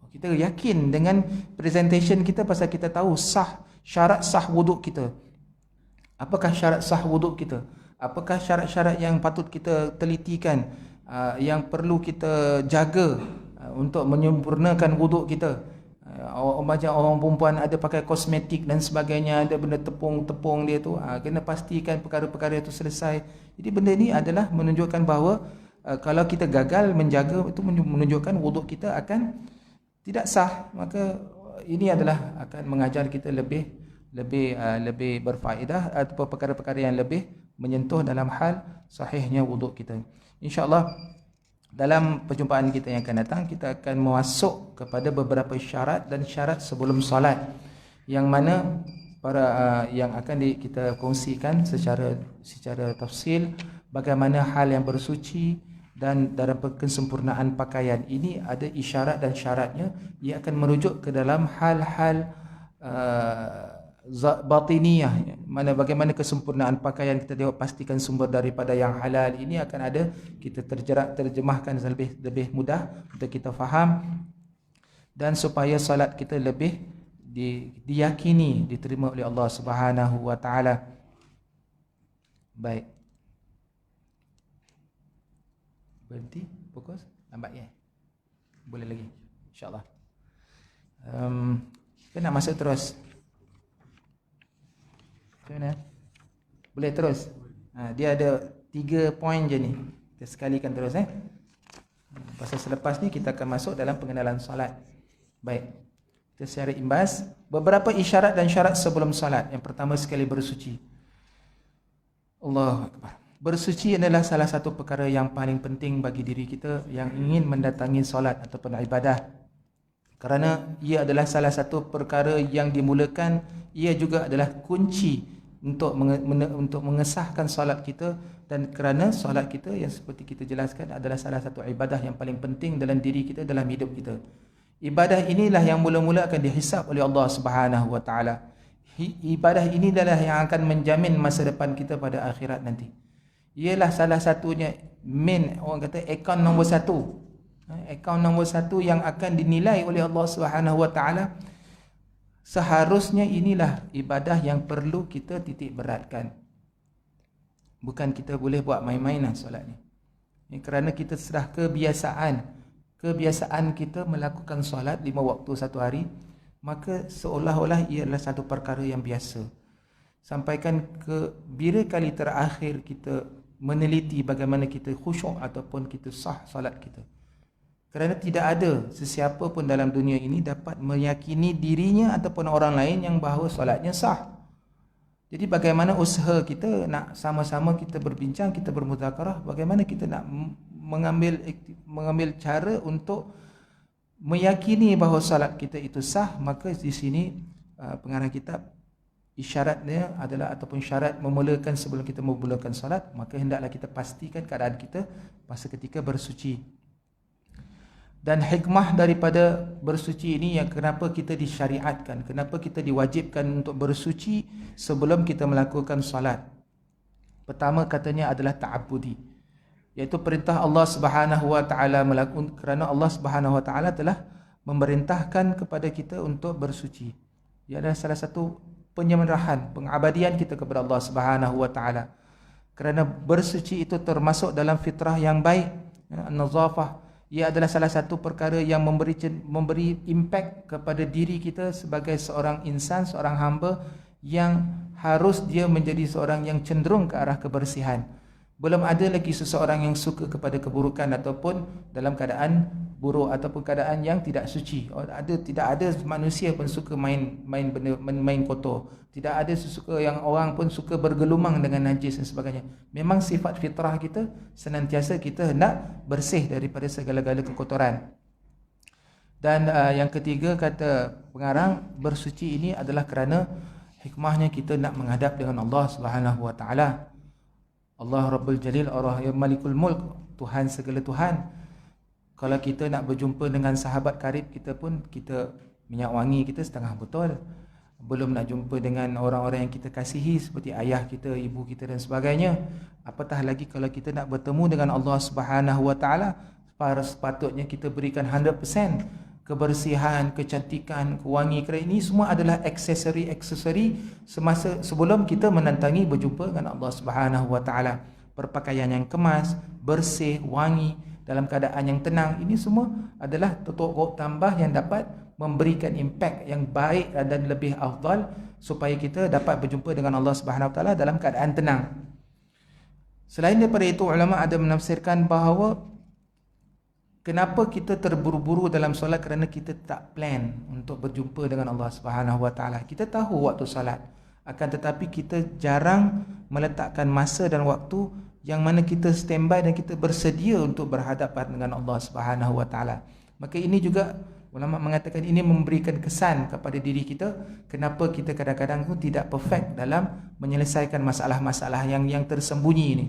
Kita yakin dengan presentation kita pasal kita tahu syarat sah wuduk kita. Apakah syarat sah wuduk kita? Apakah syarat-syarat yang patut kita telitikan, yang perlu kita jaga untuk menyempurnakan wuduk kita? Macam orang perempuan ada pakai kosmetik dan sebagainya, ada benda tepung-tepung dia tu, kena pastikan perkara-perkara itu selesai. Jadi benda ni adalah menunjukkan bahawa kalau kita gagal menjaga, itu menunjukkan wuduk kita akan tidak sah. Maka ini adalah akan mengajar kita lebih berfaedah atau perkara-perkara yang lebih menyentuh dalam hal sahihnya wuduk kita. InsyaAllah dalam perjumpaan kita yang akan datang, kita akan masuk kepada beberapa syarat dan syarat sebelum solat, yang mana yang akan kita kongsikan secara tafsil bagaimana hal yang bersuci. Dan dalam kesempurnaan pakaian ini ada isyarat dan syaratnya, ia akan merujuk ke dalam hal-hal batiniyah, mana bagaimana kesempurnaan pakaian kita tengok, pastikan sumber daripada yang halal. Ini akan ada kita terjemahkan lebih mudah untuk kita faham, dan supaya salat kita lebih diyakini diterima oleh Allah Subhanahu wa taala. Baik. Berhenti, fokus, lambat ya. Boleh lagi, insya-Allah. Kita nak masuk terus. Macam mana? Boleh terus? Dia ada 3 poin je ni. Kita sekalikan terus Pasal selepas ni kita akan masuk dalam pengenalan solat. Baik. Kita secara imbas beberapa isyarat dan syarat sebelum solat. Yang pertama sekali bersuci. Allahu Akbar. Bersuci adalah salah satu perkara yang paling penting bagi diri kita yang ingin mendatangi solat ataupun ibadah. Kerana ia adalah salah satu perkara yang dimulakan, ia juga adalah kunci untuk mengesahkan solat kita, dan kerana solat kita yang seperti kita jelaskan adalah salah satu ibadah yang paling penting dalam diri kita, dalam hidup kita. Ibadah inilah yang mula-mula akan dihisab oleh Allah Subhanahu wa taala. Ibadah ini adalah yang akan menjamin masa depan kita pada akhirat nanti. Ialah salah satunya orang kata akaun nombor 1. Akaun nombor 1 yang akan dinilai oleh Allah Subhanahu wa taala. Seharusnya inilah ibadah yang perlu kita titik beratkan. Bukan kita boleh buat main-mainan solat ni. Kerana kita sudah kebiasaan kita melakukan solat 5 waktu satu hari, maka seolah-olah ia adalah satu perkara yang biasa. Sampaikan ke bila kali terakhir kita meneliti bagaimana kita khusyuk ataupun kita sah salat kita. Kerana tidak ada sesiapa pun dalam dunia ini dapat meyakini dirinya ataupun orang lain yang bahawa salatnya sah. Jadi bagaimana usaha kita nak sama-sama kita berbincang, kita bermuzakarah, bagaimana kita nak mengambil cara untuk meyakini bahawa salat kita itu sah. Maka di sini pengarang kitab isyaratnya adalah ataupun syarat memulakan sebelum kita memulakan salat, maka hendaklah kita pastikan keadaan kita masa ketika bersuci. Dan hikmah daripada bersuci ini yang kenapa kita disyariatkan, kenapa kita diwajibkan untuk bersuci sebelum kita melakukan salat. Pertama katanya adalah ta'abbudi, iaitu perintah Allah Subhanahu wa taala melakukan, kerana Allah Subhanahu wa taala telah memerintahkan kepada kita untuk bersuci. Ia adalah salah satu penyembelihan, pengabadian kita kepada Allah Subhanahu wa taala. Kerana bersuci itu termasuk dalam fitrah yang baik, an-nazafah. Ia adalah salah satu perkara yang memberi impact kepada diri kita sebagai seorang insan, seorang hamba yang harus dia menjadi seorang yang cenderung ke arah kebersihan. Belum ada lagi seseorang yang suka kepada keburukan ataupun dalam keadaan buruk ataupun keadaan yang tidak suci. Tidak ada manusia pun suka main kotor. Tidak ada sesuka yang orang pun suka bergelumang dengan najis dan sebagainya. Memang sifat fitrah kita senantiasa kita hendak bersih daripada segala-gala kekotoran. Dan yang ketiga kata pengarang, bersuci ini adalah kerana hikmahnya kita nak menghadap dengan Allah Subhanahu Wa Taala. Allah Rabbul Jalil, Allah yang Malikul Mulk, Tuhan segala Tuhan. Kalau kita nak berjumpa dengan sahabat karib kita pun, kita minyak wangi kita setengah botol. Belum nak jumpa dengan orang-orang yang kita kasihi seperti ayah kita, ibu kita dan sebagainya. Apatah lagi kalau kita nak bertemu dengan Allah Subhanahu Wa Taala, sepatutnya kita berikan 100% kebersihan, kecantikan, kewangi. Kerana ini semua adalah aksesori semasa sebelum kita menantangi berjumpa dengan Allah Subhanahu Wa Taala. Berpakaian yang kemas, bersih, wangi, dalam keadaan yang tenang. Ini semua adalah tutup tambah yang dapat memberikan impak yang baik dan lebih afdal supaya kita dapat berjumpa dengan Allah Subhanahu Wa Taala dalam keadaan tenang. Selain daripada itu, ulama ada menafsirkan bahawa kenapa kita terburu-buru dalam solat, kerana kita tak plan untuk berjumpa dengan Allah Subhanahu Wa Taala. Kita tahu waktu solat, akan tetapi kita jarang meletakkan masa dan waktu yang mana kita standby dan kita bersedia untuk berhadapan dengan Allah Subhanahu Wa Taala. Maka ini juga ulama mengatakan ini memberikan kesan kepada diri kita, kenapa kita kadang-kadang tidak perfect dalam menyelesaikan masalah-masalah yang tersembunyi ini.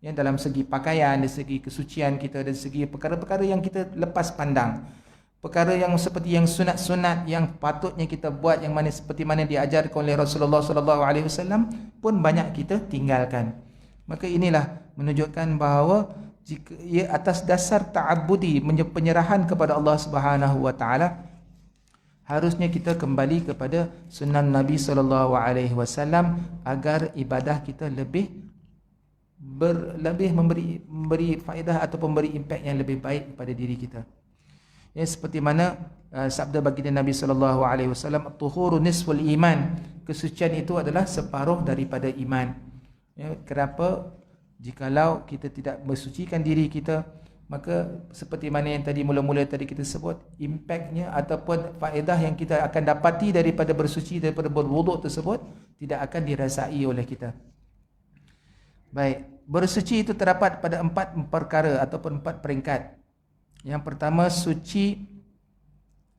Ya, dalam segi pakaian, dari segi kesucian kita, dari segi perkara-perkara yang kita lepas pandang. Perkara yang seperti yang sunat-sunat yang patutnya kita buat, yang mana seperti mana diajarkan oleh Rasulullah SAW pun banyak kita tinggalkan. Maka inilah menunjukkan bahawa jika ia atas dasar ta'abbudi, penyerahan kepada Allah Subhanahu Wa Taala, harusnya kita kembali kepada sunnah Nabi SAW agar ibadah kita lebih memberi faedah ataupun memberi impak yang lebih baik kepada diri kita. Ya, seperti mana sabda baginda Nabi SAW, "Tuhuru nisful iman." Kesucian itu adalah separuh daripada iman. Ya, kenapa? Jikalau kita tidak bersucikan diri kita, maka seperti mana yang tadi mula-mula tadi kita sebut, impaknya ataupun faedah yang kita akan dapati daripada bersuci, daripada berwuduk tersebut tidak akan dirasai oleh kita. Baik, bersuci itu terdapat pada 4 perkara ataupun 4 peringkat. Yang pertama, suci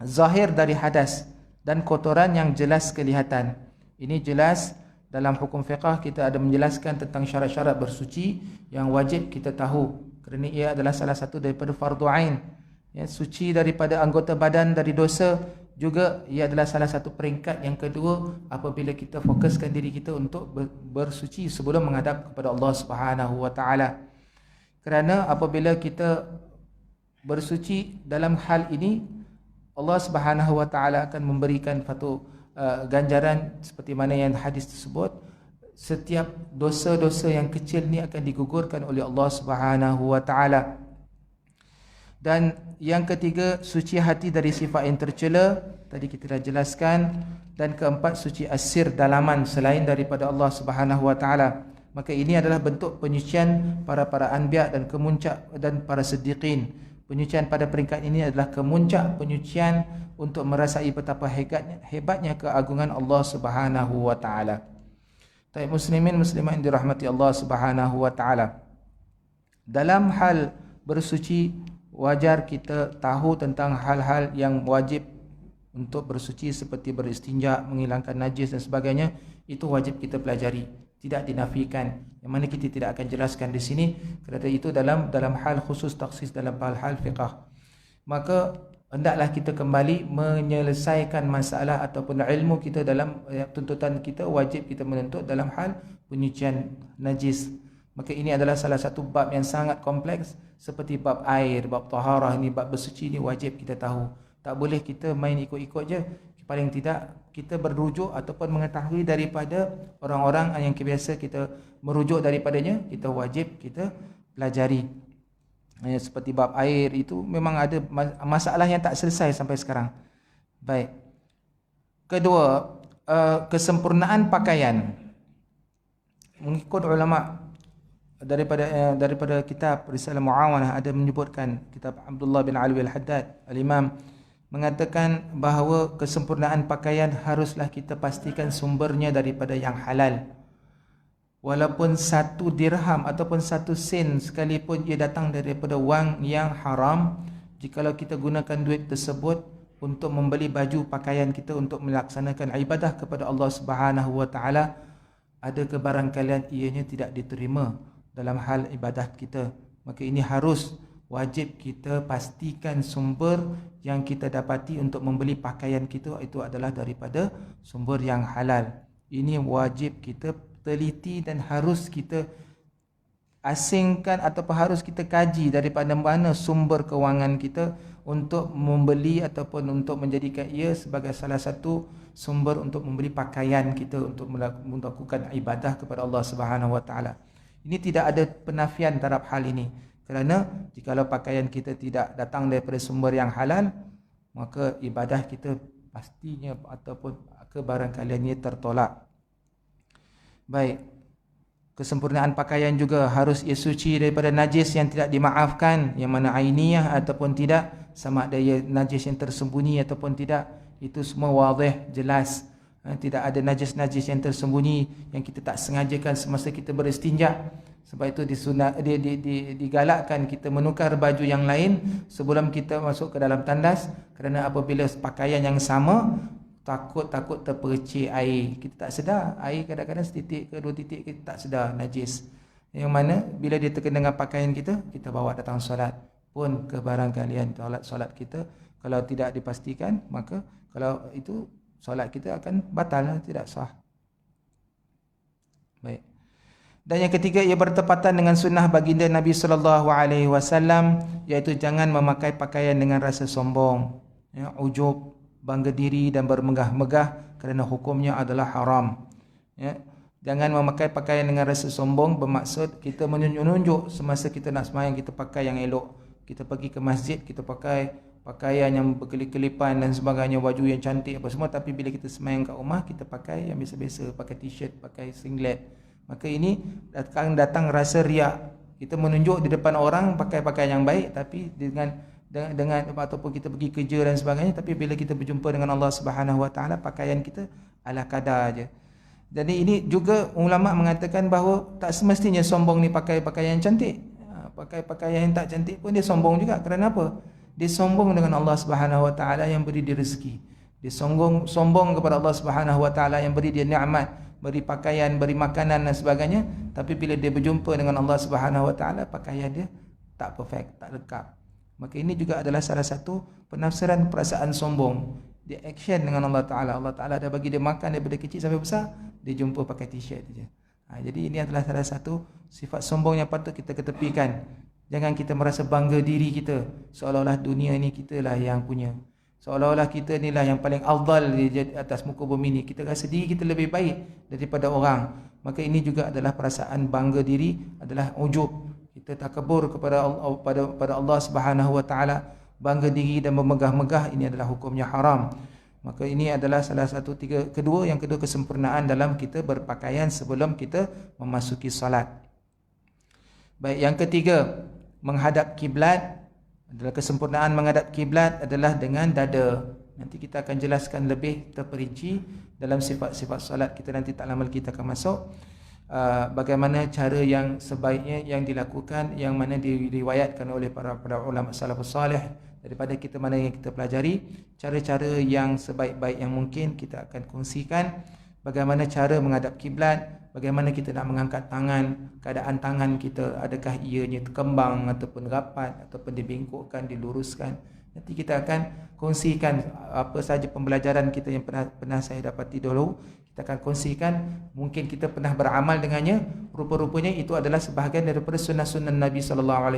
zahir dari hadas dan kotoran yang jelas kelihatan. Ini jelas dalam hukum fiqah kita ada menjelaskan tentang syarat-syarat bersuci yang wajib kita tahu, kerana ia adalah salah satu daripada fardu ain. Ya, suci daripada anggota badan dari dosa juga ia adalah salah satu peringkat yang kedua apabila kita fokuskan diri kita untuk bersuci sebelum menghadap kepada Allah Subhanahu Wa Taala. Kerana apabila kita bersuci dalam hal ini, Allah Subhanahu Wa Taala akan memberikan satu ganjaran seperti mana yang hadis tersebut. Setiap dosa-dosa yang kecil ni akan digugurkan oleh Allah Subhanahu Wa Taala. Dan yang ketiga, suci hati dari sifat yang tercela, tadi kita dah jelaskan. Dan keempat, suci asir dalaman selain daripada Allah Subhanahu Wa Taala. Maka ini adalah bentuk penyucian para anbiya dan kemuncak dan para siddiqin. Penyucian pada peringkat ini adalah kemuncak penyucian untuk merasai betapa hebatnya keagungan Allah Subhanahu Wa Taala. Taib muslimin muslimat yang dirahmati Allah Subhanahu Wa Taala, dalam hal bersuci wajar kita tahu tentang hal-hal yang wajib untuk bersuci seperti beristinja, menghilangkan najis dan sebagainya. Itu wajib kita pelajari, tidak dinafikan, yang mana kita tidak akan jelaskan di sini kerana itu dalam hal khusus taksis dalam hal fiqah. Maka hendaklah kita kembali menyelesaikan masalah ataupun ilmu kita dalam tuntutan kita, wajib kita menuntut dalam hal penyucian najis. Maka ini adalah salah satu bab yang sangat kompleks, seperti bab air, bab taharah ni, bab bersuci ni wajib kita tahu. Tak boleh kita main ikut-ikut je. Paling tidak kita berujuk ataupun mengetahui daripada orang-orang yang biasa kita merujuk daripadanya, kita wajib kita pelajari. Seperti bab air itu memang ada masalah yang tak selesai sampai sekarang. Baik. Kedua, kesempurnaan pakaian. Mengikut ulama daripada kitab Risalah Muawanah ada menyebutkan, kitab Abdullah bin Alwi Al-Haddad Al-Imam mengatakan bahawa kesempurnaan pakaian haruslah kita pastikan sumbernya daripada yang halal. Walaupun 1 dirham ataupun 1 sen sekalipun ia datang daripada wang yang haram, jikalau kita gunakan duit tersebut untuk membeli baju pakaian kita untuk melaksanakan ibadah kepada Allah Subhanahu wa taala, ada kebarangkalian ianya tidak diterima dalam hal ibadah kita. Maka ini harus wajib kita pastikan sumber yang kita dapati untuk membeli pakaian kita itu adalah daripada sumber yang halal. Ini wajib kita teliti dan harus kita asingkan ataupun harus kita kaji daripada mana sumber kewangan kita untuk membeli ataupun untuk menjadikan ia sebagai salah satu sumber untuk membeli pakaian kita untuk melakukan ibadah kepada Allah Subhanahu wa taala. Ini tidak ada penafian terhadap hal ini. Kerana jikalau pakaian kita tidak datang daripada sumber yang halal, maka ibadah kita pastinya ataupun kebarangkaliannya tertolak. Baik, kesempurnaan pakaian juga harus ia suci daripada najis yang tidak dimaafkan, yang mana ainiyah ataupun tidak, sama ada ia najis yang tersembunyi ataupun tidak, itu semua wadih, jelas. Tidak ada najis-najis yang tersembunyi yang kita tak sengajakan semasa kita beristinja. Sebab itu digalakkan kita menukar baju yang lain sebelum kita masuk ke dalam tandas, kerana apabila pakaian yang sama, takut terpercik air. Kita tak sedar, air kadang-kadang setitik ke 2 titik kita tak sedar najis. Yang mana bila dia terkena dengan pakaian kita, kita bawa datang solat pun kebarangkalian solat kita kalau tidak dipastikan, maka kalau itu solat kita akan batal, tidak sah. Baik. Dan yang ketiga, ia bertepatan dengan sunnah baginda Nabi sallallahu alaihi wasallam, iaitu jangan memakai pakaian dengan rasa sombong, ya, ujub, bangga diri dan bermegah-megah, kerana hukumnya adalah haram. Ya. Jangan memakai pakaian dengan rasa sombong bermaksud kita menunjuk-nunjuk semasa kita nak sembahyang kita pakai yang elok. Kita pergi ke masjid, kita pakai pakaian yang berkelip-kelipan dan sebagainya, baju yang cantik apa semua, tapi bila kita sembahyang kat rumah kita pakai yang biasa-biasa, pakai t-shirt, pakai singlet. Maka ini datang rasa riak. Kita menunjuk di depan orang pakai pakaian yang baik, tapi dengan ataupun kita pergi kerja dan sebagainya, tapi bila kita berjumpa dengan Allah Subhanahu wa taala, pakaian kita ala kadar aja. Jadi ini juga ulama mengatakan bahawa tak semestinya sombong ni pakai pakaian yang cantik. Pakai pakaian yang tak cantik pun dia sombong juga. Kerana apa? Dia sombong dengan Allah Subhanahu wa taala yang beri dia rezeki. Dia sombong kepada Allah Subhanahu wa taala yang beri dia nikmat, beri pakaian, beri makanan dan sebagainya, tapi bila dia berjumpa dengan Allah Subhanahu wa taala, pakaian dia tak perfect, tak lengkap. Maka ini juga adalah salah satu penafsiran perasaan sombong. Dia action dengan Allah taala. Allah taala dah bagi dia makan daripada kecil sampai besar, dia jumpa pakai t-shirt saja. Jadi ini adalah salah satu sifat sombong yang patut kita ketepikan. Jangan kita merasa bangga diri kita, seolah-olah dunia ni kitalah yang punya, seolah-olah kita inilah yang paling afdal di atas muka bumi ni. Kita rasa diri kita lebih baik daripada orang. Maka ini juga adalah perasaan bangga diri, adalah ujub. Kita takabur kepada Allah, pada Allah Subhanahu wa taala, bangga diri dan bermegah-megah, ini adalah hukumnya haram. Maka ini adalah salah satu kedua, yang kedua kesempurnaan dalam kita berpakaian sebelum kita memasuki salat. Baik, yang ketiga, menghadap kiblat. Adalah kesempurnaan menghadap kiblat adalah dengan dada. Nanti kita akan jelaskan lebih terperinci dalam sifat-sifat solat kita, nanti tak lama kita akan masuk bagaimana cara yang sebaiknya yang dilakukan, yang mana diriwayatkan oleh para ulama salafus salih, daripada kita mana yang kita pelajari, cara-cara yang sebaik-baik yang mungkin kita akan kongsikan. Bagaimana cara menghadap kiblat, bagaimana kita nak mengangkat tangan, keadaan tangan kita, adakah ianya terkembang ataupun rapat ataupun dibengkokkan, diluruskan. Nanti kita akan kongsikan apa sahaja pembelajaran kita yang pernah saya dapati dulu. Kita akan kongsikan, mungkin kita pernah beramal dengannya, rupa-rupanya itu adalah sebahagian daripada sunnah-sunnah Nabi SAW.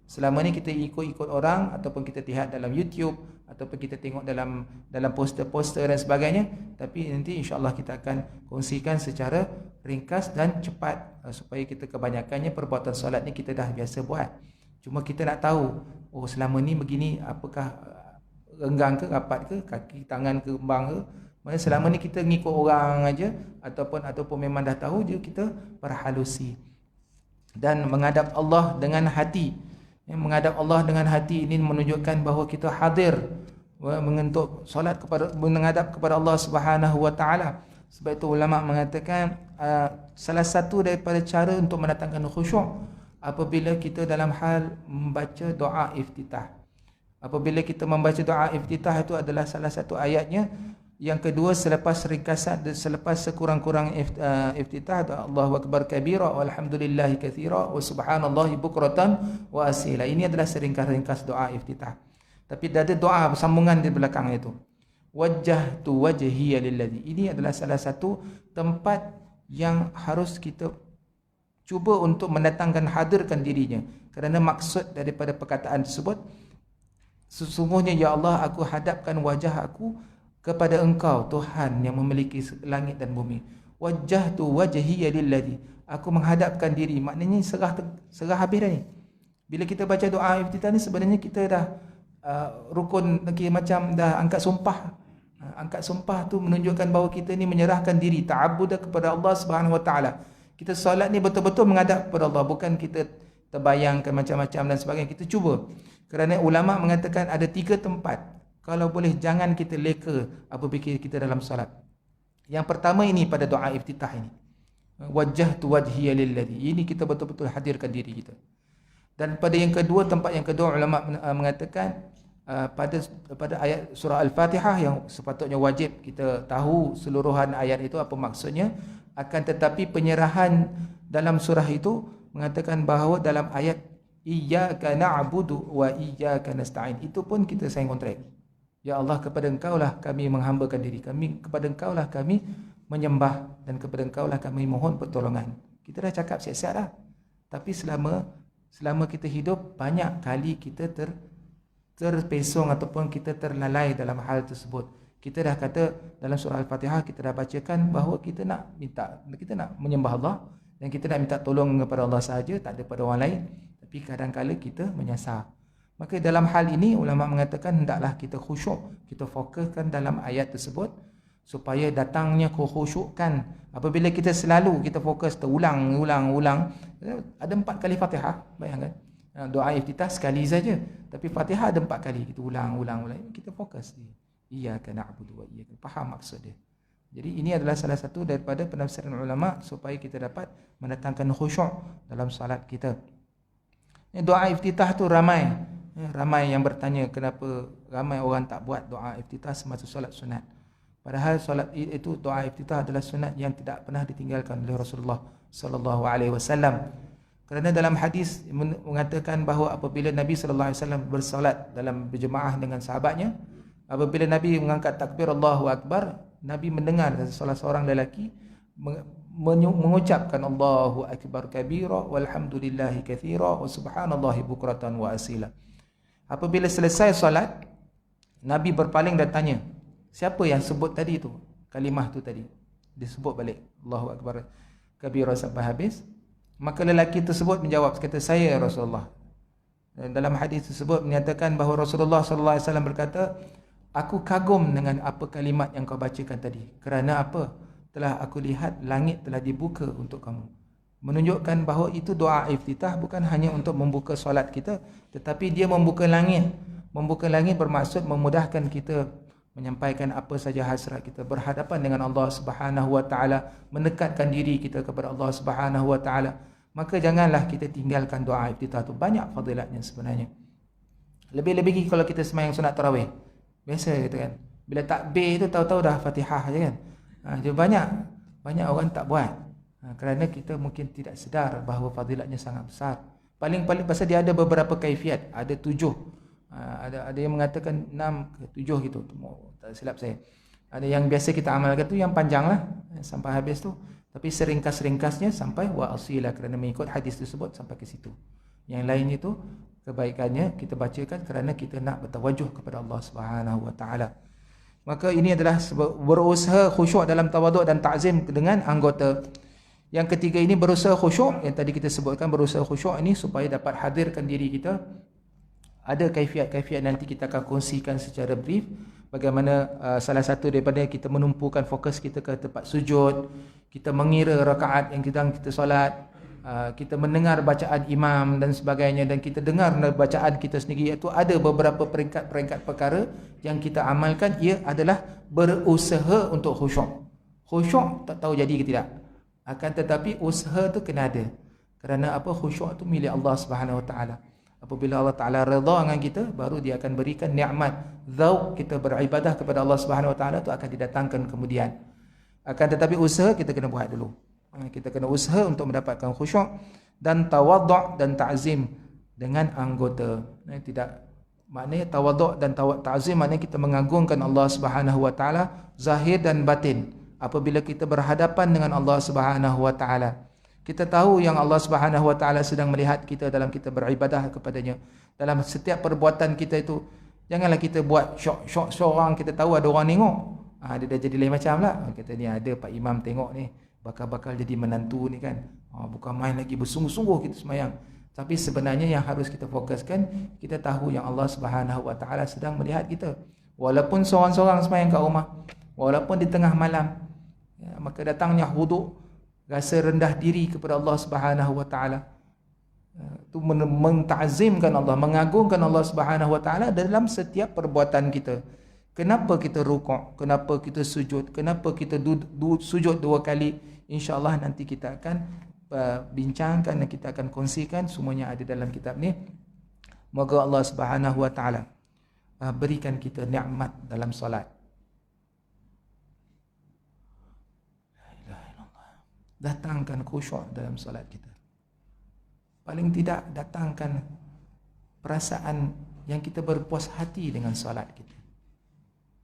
Selama ni kita ikut-ikut orang, ataupun kita lihat dalam YouTube, ataupun kita tengok dalam poster-poster dan sebagainya. Tapi nanti insya-Allah kita akan kongsikan secara ringkas dan cepat, supaya kita kebanyakannya perbuatan solat ni kita dah biasa buat. Cuma kita nak tahu, oh selama ni begini, apakah renggang ke, rapat ke, kaki tangan ke, kembang ke. Maksudnya selama ni kita ngikut orang aja, ataupun memang dah tahu je, kita berhalusi. dan menghadap Allah dengan hati. Menghadap Allah dengan hati ini menunjukkan bahawa kita hadir mengentuk solat menghadap kepada Allah Subhanahu wa taala. Sebab itu ulama mengatakan salah satu daripada cara untuk mendatangkan khusyuk apabila kita dalam hal membaca doa iftitah. Apabila kita membaca doa iftitah itu adalah salah satu ayatnya. Yang kedua, selepas ringkasan, selepas sekurang-kurang iftitah, Allahu akbar kabira walhamdulillahi katsira wa subhanallahi bukratan wa asila. Ini adalah seringkas-ringkas doa iftitah. Tapi ada doa sambungan di belakang itu. Wajjahtu wajhiya lilladzi. Ini adalah salah satu tempat yang harus kita cuba untuk mendatangkan, hadirkan dirinya. Kerana maksud daripada perkataan tersebut, sesungguhnya ya Allah, aku hadapkan wajah aku kepada Engkau Tuhan yang memiliki langit dan bumi. Wajjahtu wajhiya lilladzi. Aku menghadapkan diri. Maknanya serah habis dah ni. Bila kita baca doa iftitah ni sebenarnya kita dah rukun lagi, macam dah angkat sumpah. Angkat sumpah tu menunjukkan bahawa kita ni menyerahkan diri, ta'abbudah kepada Allah Subhanahu wa taala. Kita solat ni betul-betul menghadap kepada Allah, bukan kita terbayangkan macam-macam dan sebagainya. Kita cuba. Kerana ulama mengatakan ada 3 tempat. Kalau boleh jangan kita leka apabila kita dalam solat. Yang pertama ini pada doa iftitah ini. Wajjahtu wajhiya lilladzi. Ini kita betul-betul hadirkan diri kita. Dan pada yang kedua, tempat yang kedua ulama mengatakan pada ayat surah Al-Fatihah yang sepatutnya wajib kita tahu seluruhan ayat itu apa maksudnya. Akan tetapi penyerahan dalam surah itu mengatakan bahawa dalam ayat iyyaka na'budu wa iyyaka nasta'in, itu pun kita sign kontrak. Ya Allah, kepada Engkau lah kami menghambakan diri kami, kepada Engkau lah kami menyembah, dan kepada Engkau lah kami mohon pertolongan. Kita dah cakap siap-siap dah. Tapi selama kita hidup, banyak kali kita terpesong ataupun kita terlalai dalam hal tersebut. Kita dah kata dalam surah Al-Fatihah, kita dah bacakan bahawa kita nak menyembah Allah dan kita nak minta tolong kepada Allah sahaja, tak ada pada orang lain. Tapi kadang-kala kita menyasar. Maka dalam hal ini ulama mengatakan hendaklah kita khusyuk, kita fokuskan dalam ayat tersebut supaya datangnya kekhusyukan. Apabila kita selalu kita fokus terulang, ada 4 kali Fatihah, bayangkan. Doa iftitah sekali saja, tapi Fatihah ada 4 kali, kita ulang. Kita fokus dia. Iyyaka na'budu wa iyyaka. Faham maksud dia. Jadi ini adalah salah satu daripada penafsiran ulama supaya kita dapat mendatangkan khusyuk dalam salat kita. Doa iftitah tu ramai yang bertanya kenapa ramai orang tak buat doa iftitah semasa solat sunat. Padahal solat itu, doa iftitah adalah sunat yang tidak pernah ditinggalkan oleh Rasulullah sallallahu alaihi wasallam. Kerana dalam hadis mengatakan bahawa apabila Nabi sallallahu alaihi wasallam bersolat dalam berjemaah dengan sahabatnya, apabila Nabi mengangkat takbir Allahu akbar, Nabi mendengar salah seorang lelaki mengucapkan Allahu akbar kabira walhamdulillahi katsira wa subhanallahi bukratan wa asila. Apabila selesai solat, Nabi berpaling dan tanya, siapa yang sebut tadi tu? Kalimah tu tadi. Dia sebut balik Allahu akbar kabira sampai habis. Maka lelaki tersebut menjawab, kata, saya Rasulullah. Dan dalam hadis tersebut menyatakan bahawa Rasulullah sallallahu alaihi wasallam berkata, aku kagum dengan apa kalimat yang kau bacakan tadi. Kerana apa? Telah aku lihat langit telah dibuka untuk kamu. Menunjukkan bahawa itu doa iftitah bukan hanya untuk membuka solat kita, tetapi dia membuka langit. Membuka langit bermaksud memudahkan kita menyampaikan apa saja hasrat kita, berhadapan dengan Allah Subhanahu wa taala, mendekatkan diri kita kepada Allah Subhanahu wa taala. Maka janganlah kita tinggalkan doa iftitah tu, banyak fadilatnya sebenarnya. Lebih-lebih kalau kita sembahyang sunat tarawih. Biasa kita kan, bila takbir tu tahu-tahu dah Fatihah je kan. Dia banyak orang tak buat. Kerana kita mungkin tidak sedar bahawa fadilatnya sangat besar. Paling-paling pasal dia ada beberapa kaifiat, ada 7. Ada yang mengatakan 6 ke 7 gitu. Tak silap saya. Ada yang biasa kita amalkan tu yang panjang lah sampai habis tu. Tapi seringkas-ringkasnya sampai wa asila, kerana mengikut hadis tersebut sampai ke situ. Yang lain itu kebaikannya kita bacakan kerana kita nak bertawajuh kepada Allah Subhanahu wa taala. Maka ini adalah berusaha khusyuk dalam tawaduk dan ta'zim dengan anggota. Yang ketiga ini berusaha khusyuk, yang tadi kita sebutkan berusaha khusyuk ini supaya dapat hadirkan diri kita. Ada kaifiat-kaifiat nanti kita akan kongsikan secara brief. Bagaimana salah satu daripada kita menumpukan fokus kita ke tempat sujud, kita mengira rakaat yang kita solat, kita mendengar bacaan imam dan sebagainya, dan kita dengar bacaan kita sendiri, iaitu ada beberapa peringkat-peringkat perkara yang kita amalkan. Ia adalah berusaha untuk khusyuk. Khusyuk tak tahu jadi ke tidak, akan tetapi usaha tu kena ada. Kerana apa? Khusyuk tu milik Allah Subhanahu Wa Taala. Apabila Allah Taala redha dengan kita, baru dia akan berikan nikmat zauq kita beribadah kepada Allah Subhanahu Wa Taala tu akan didatangkan kemudian. Akan tetapi usaha kita kena buat dulu. Kita kena usaha untuk mendapatkan khusyuk dan tawadhu' dan ta'zim dengan anggota. Tidak, maknanya tawadhu' dan ta'zim maknanya kita mengagungkan Allah Subhanahu Wa Taala zahir dan batin. Apabila kita berhadapan dengan Allah Subhanahu Wa Taala, kita tahu yang Allah Subhanahu Wa Taala sedang melihat kita dalam kita beribadah kepadanya. Dalam setiap perbuatan kita itu, janganlah kita buat syok seorang, kita tahu ada orang tengok. Dia dah jadi lain macam lah. Kata ni ada Pak Imam tengok ni, bakal-bakal jadi menantu ni kan. Bukan main lagi, bersungguh-sungguh kita semayang. Tapi sebenarnya yang harus kita fokuskan, kita tahu yang Allah Subhanahu Wa Taala sedang melihat kita. Walaupun seorang-seorang semayang kat rumah, walaupun di tengah malam, maka datangnya wuduk, rasa rendah diri kepada Allah Subhanahu Wa Taala, itu mentazimkan Allah, mengagungkan Allah Subhanahu Wa Taala dalam setiap perbuatan kita. Kenapa kita rukuk, kenapa kita sujud, kenapa kita sujud 2 kali, insya-Allah nanti kita akan bincangkan dan kita akan kongsikan, semuanya ada dalam kitab ni. Moga Allah Subhanahu Wa Taala berikan kita nikmat dalam solat. Datangkan khusyuk dalam solat kita. Paling tidak datangkan perasaan yang kita berpuas hati dengan solat kita,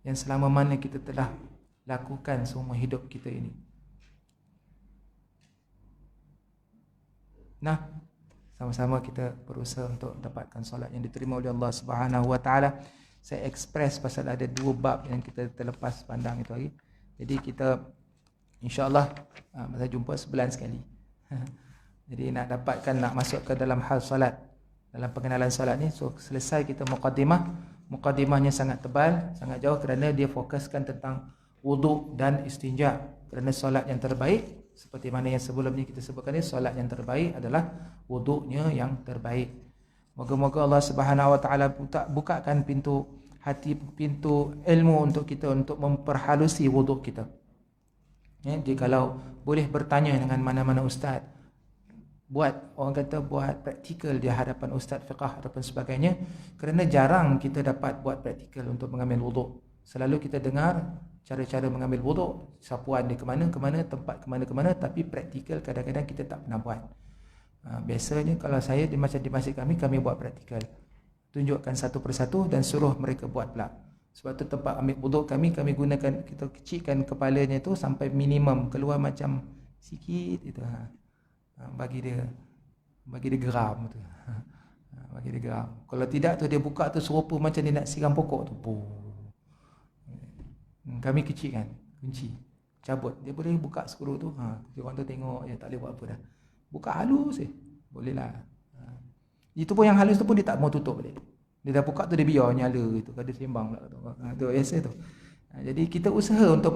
yang selama mana kita telah lakukan semua hidup kita ini. Nah, sama-sama kita berusaha untuk dapatkan solat yang diterima oleh Allah Subhanahu Wa Taala. Saya express pasal ada 2 bab yang kita terlepas pandang itu hari. Jadi kita InsyaAllah saya jumpa sebulan sekali. Jadi nak dapatkan, nak masuk ke dalam hal solat, dalam pengenalan solat ni, so selesai kita muqaddimah. Muqaddimahnya sangat tebal, sangat jauh, kerana dia fokuskan tentang wuduk dan istinja. Kerana solat yang terbaik, seperti mana yang sebelum ni kita sebutkan ni, solat yang terbaik adalah wuduknya yang terbaik. Moga-moga Allah Subhanahu Wa Taala bukakan pintu hati, pintu ilmu untuk kita, untuk memperhalusi wuduk kita. Jadi kalau boleh bertanya dengan mana-mana ustaz, orang kata buat praktikal di hadapan ustaz fiqh ataupun sebagainya, kerana jarang kita dapat buat praktikal untuk mengambil wuduk. Selalu kita dengar cara-cara mengambil wuduk, sapuan dia ke mana, tempat ke mana, tapi praktikal kadang-kadang kita tak pernah buat. Biasanya kalau saya macam di masjid kami buat praktikal, tunjukkan satu persatu dan suruh mereka buat pula. Sebab tu tempat ambil wuduk kami gunakan, kita kecilkan kepalanya itu sampai minimum, keluar macam sikit itu. Bagi dia geram tu. Bagi dia geram. Kalau tidak tu dia buka tu serupa macam dia nak siram pokok tu. Kami kecilkan, kunci, cabut. Dia boleh buka skru tu. Orang tu tengok, dia tak boleh buat apa dah. Buka halus boleh lah. Itu pun yang halus tu pun dia tak mau tutup balik. Dia dah buka tu dia biar nyala gitu, kada sembang pula tu. Tu biasa tu. Jadi kita usaha untuk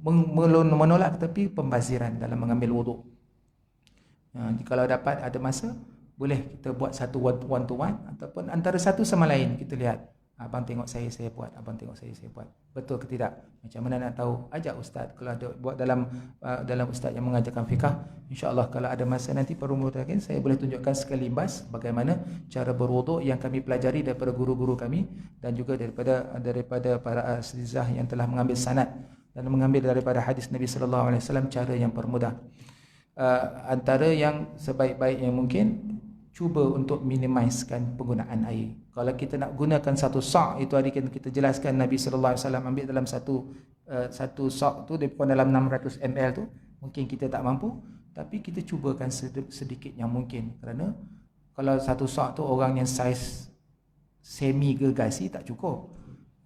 menolak tapi pembaziran dalam mengambil wuduk. Kalau dapat ada masa, boleh kita buat satu one to one ataupun antara satu sama lain. Kita lihat, abang tengok saya buat, abang tengok saya buat. Betul ke tidak? Macam mana nak tahu? Ajak ustaz. Kalau ada buat dalam ustaz yang mengajarkan fiqh, insya-Allah kalau ada masa nanti perumutan saya boleh tunjukkan sekalimbas bagaimana cara berwuduk yang kami pelajari daripada guru-guru kami dan juga daripada para asatizah yang telah mengambil sanad dan mengambil daripada hadis Nabi sallallahu alaihi wasallam, cara yang permudah. Antara yang sebaik-baik yang mungkin, cuba untuk minimizekan penggunaan air. Kalau kita nak gunakan satu sak, itu hari kita jelaskan Nabi sallallahu alaihi wasallam ambil dalam satu sak tu dia pun dalam 600 ml tu, mungkin kita tak mampu, tapi kita cubakan sedikit yang mungkin. Kerana kalau satu sak tu orang yang saiz semi gergasi tak cukup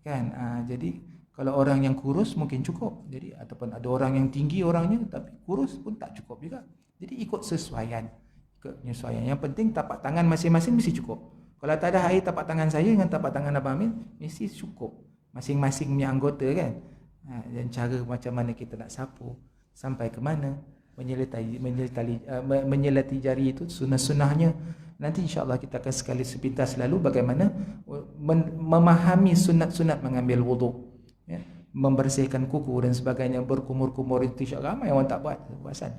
kan. Jadi kalau orang yang kurus mungkin cukup. Jadi ataupun ada orang yang tinggi orangnya tapi kurus pun tak cukup juga. Jadi ikut sesuaian. Penyesuaian. Yang penting tapak tangan masing-masing mesti cukup. Kalau tak ada air tapak tangan saya dengan tapak tangan Abang Amin, mesti cukup. Masing-masing punya anggota kan. Dan cara macam mana kita nak sapu, sampai ke mana. menyelati jari itu sunnah-sunnahnya. Nanti insya-Allah kita akan sekali sepintas lalu bagaimana memahami sunat-sunat mengambil wuduk, ya, membersihkan kuku dan sebagainya, berkumur-kumur itu insya-Allah ramai orang tak buat, puasan.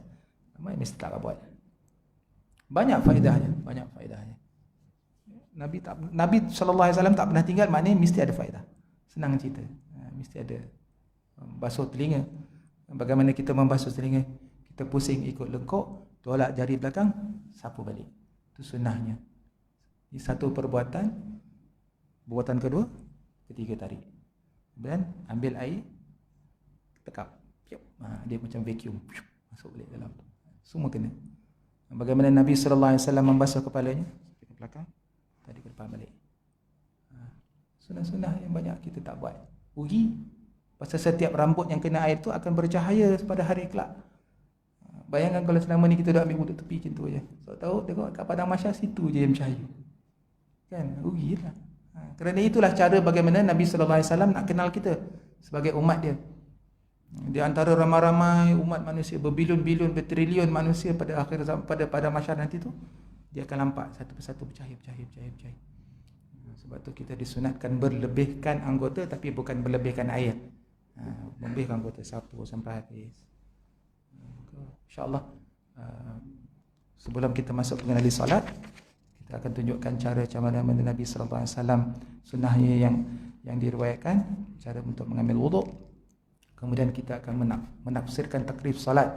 Ramai mesti tak buat. Banyak faedahnya. Nabi sallallahu alaihi wasallam tak pernah tinggal, maknanya mesti ada faedah. Senang cerita. Mesti ada. Basuh telinga. Bagaimana kita membasuh telinga? Kita pusing ikut lengkok, tolak jari belakang, sapu balik. Itu sunnahnya. Ini satu perbuatan. Perbuatan kedua, ketiga tarik. Kemudian ambil air, tekap. Dia macam vacuum. Masuk balik dalam. Semua kena. Bagaimana Nabi sallallahu alaihi wasallam membasuh kepalanya? Ke belakang, tarik ke depan balik. Sunnah-sunnah yang banyak kita tak buat. Rugi. Pasal setiap rambut yang kena air tu akan bercahaya pada hari kelak. Bayangkan kalau selama ni kita dah ambil wuduk tepi macam tu je. So tahu tengok kat padang mahsyar situ je yang bercahaya. Kan? Rugilah. Kerana itulah cara bagaimana Nabi sallallahu alaihi wasallam nak kenal kita sebagai umat dia. Di antara ramai-ramai umat manusia, berbilion-bilion, bertrilion manusia pada akhir zaman, pada mahsyar nanti tu, dia akan nampak satu persatu bercahaya. Sebab tu kita disunatkan berlebihkan anggota tapi bukan berlebihkan air. Melebihkan anggota, sapu sampai habis. InsyaAllah sebelum kita masuk mengenali solat, kita akan tunjukkan cara mana Nabi sallallahu alaihi wasallam sunnahnya yang diriwayatkan, cara untuk mengambil wuduk. Kemudian kita akan menafsirkan takrif solat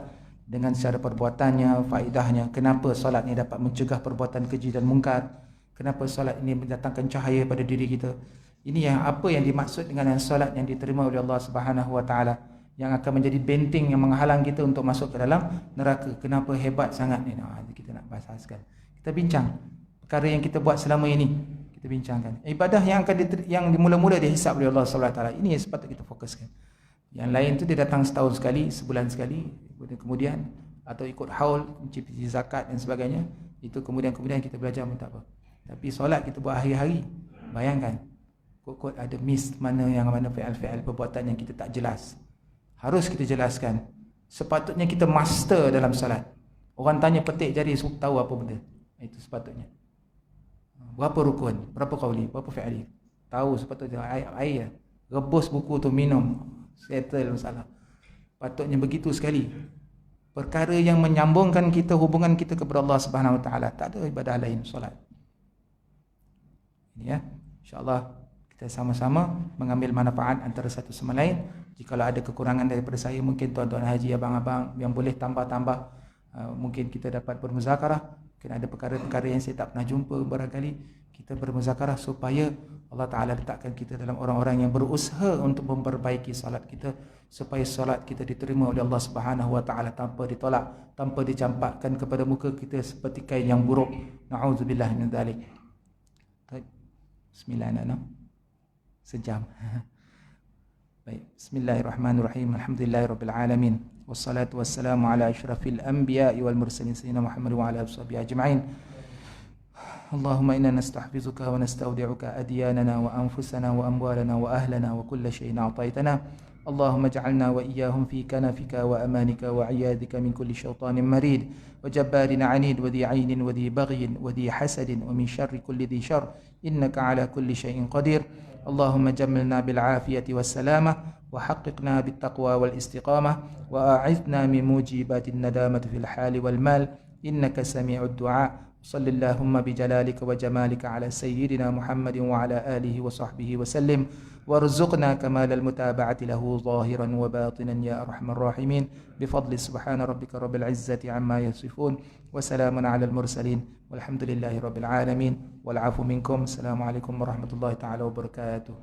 dengan cara perbuatannya, faedahnya, kenapa solat ni dapat mencegah perbuatan keji dan mungkar, kenapa solat ini mendatangkan cahaya pada diri kita. Ini apa yang dimaksud dengan solat yang diterima oleh Allah Subhanahu wa taala, yang akan menjadi benteng yang menghalang kita untuk masuk ke dalam neraka. Kenapa hebat sangat ni? Kita nak bahaskan. Kita bincang perkara yang kita buat selama ini. Kita bincangkan. Ibadah yang dimula-mula dihisap oleh Allah Subhanahu wa taala. Ini yang sepatutnya kita fokuskan. Yang lain tu dia datang setahun sekali, sebulan sekali, kemudian atau ikut haul, mencicipi zakat dan sebagainya. Itu kemudian kita belajar pun tak apa. Tapi solat kita buat hari-hari. Bayangkan, kok ada miss mana fi'al perbuatan yang kita tak jelas. Harus kita jelaskan. Sepatutnya kita master dalam solat. Orang tanya petik jari, tahu apa benda. Itu sepatutnya. Berapa rukun, berapa qauli, berapa fi'ali. Tahu sepatutnya air. Rebus buku tu, minum. Settle masalah. Patutnya begitu sekali. Perkara yang menyambungkan kita, hubungan kita kepada Allah Subhanahu wa taala. Tak ada ibadah lain, solat. Ini ya. InsyaAllah kita sama-sama mengambil manfaat antara satu sama lain. Jikalau ada kekurangan daripada saya, mungkin tuan-tuan haji, abang-abang yang boleh tambah-tambah, mungkin kita dapat bermuzakarah. Mungkin ada perkara-perkara yang saya tak pernah jumpa, barangkali kita bermuzakarah supaya Allah Ta'ala letakkan kita dalam orang-orang yang berusaha untuk memperbaiki salat kita, supaya salat kita diterima oleh Allah Subhanahu wa taala tanpa ditolak, tanpa dicampakkan kepada muka kita seperti kain yang buruk. Na'udzubillah min dzalik. Baik. Bismillah anak-anak. Sejam. Baik. Bismillahirrahmanirrahim. Alhamdulillahirabbil alamin. Wassalatu wassalamu ala asyrafil anbiya'i wal mursalin sayyidina Muhammad wa ala alihi ajma'in. اللهم إنا نستحفظك ونستودعك أدياننا وأنفسنا وأموالنا وأهلنا وكل شيء أعطيتنا. اللهم اجعلنا وإياهم في كنفك وأمانك وعياذك من كل شيطان مريد وجبار عنيد وذي عين وذي بغي وذي حسد ومن شر كل ذي شر إنك على كل شيء قدير. اللهم جملنا بالعافية والسلامة وحققنا بالتقوى والاستقامة وأعذنا من موجبات الندامة في الحال والمال إنك سميع الدعاء. صل اللهم بجلالك وجمالك على سيدنا محمد وعلى آله وصحبه وسلم وارزقنا كمال المتابعة له ظاهرا وباطنا يا أرحم الراحمين بفضل سبحان ربك رب العزة عما يصفون وسلام على المرسلين والحمد لله رب العالمين والعفو منكم. السلام عليكم ورحمة الله تعالى وبركاته.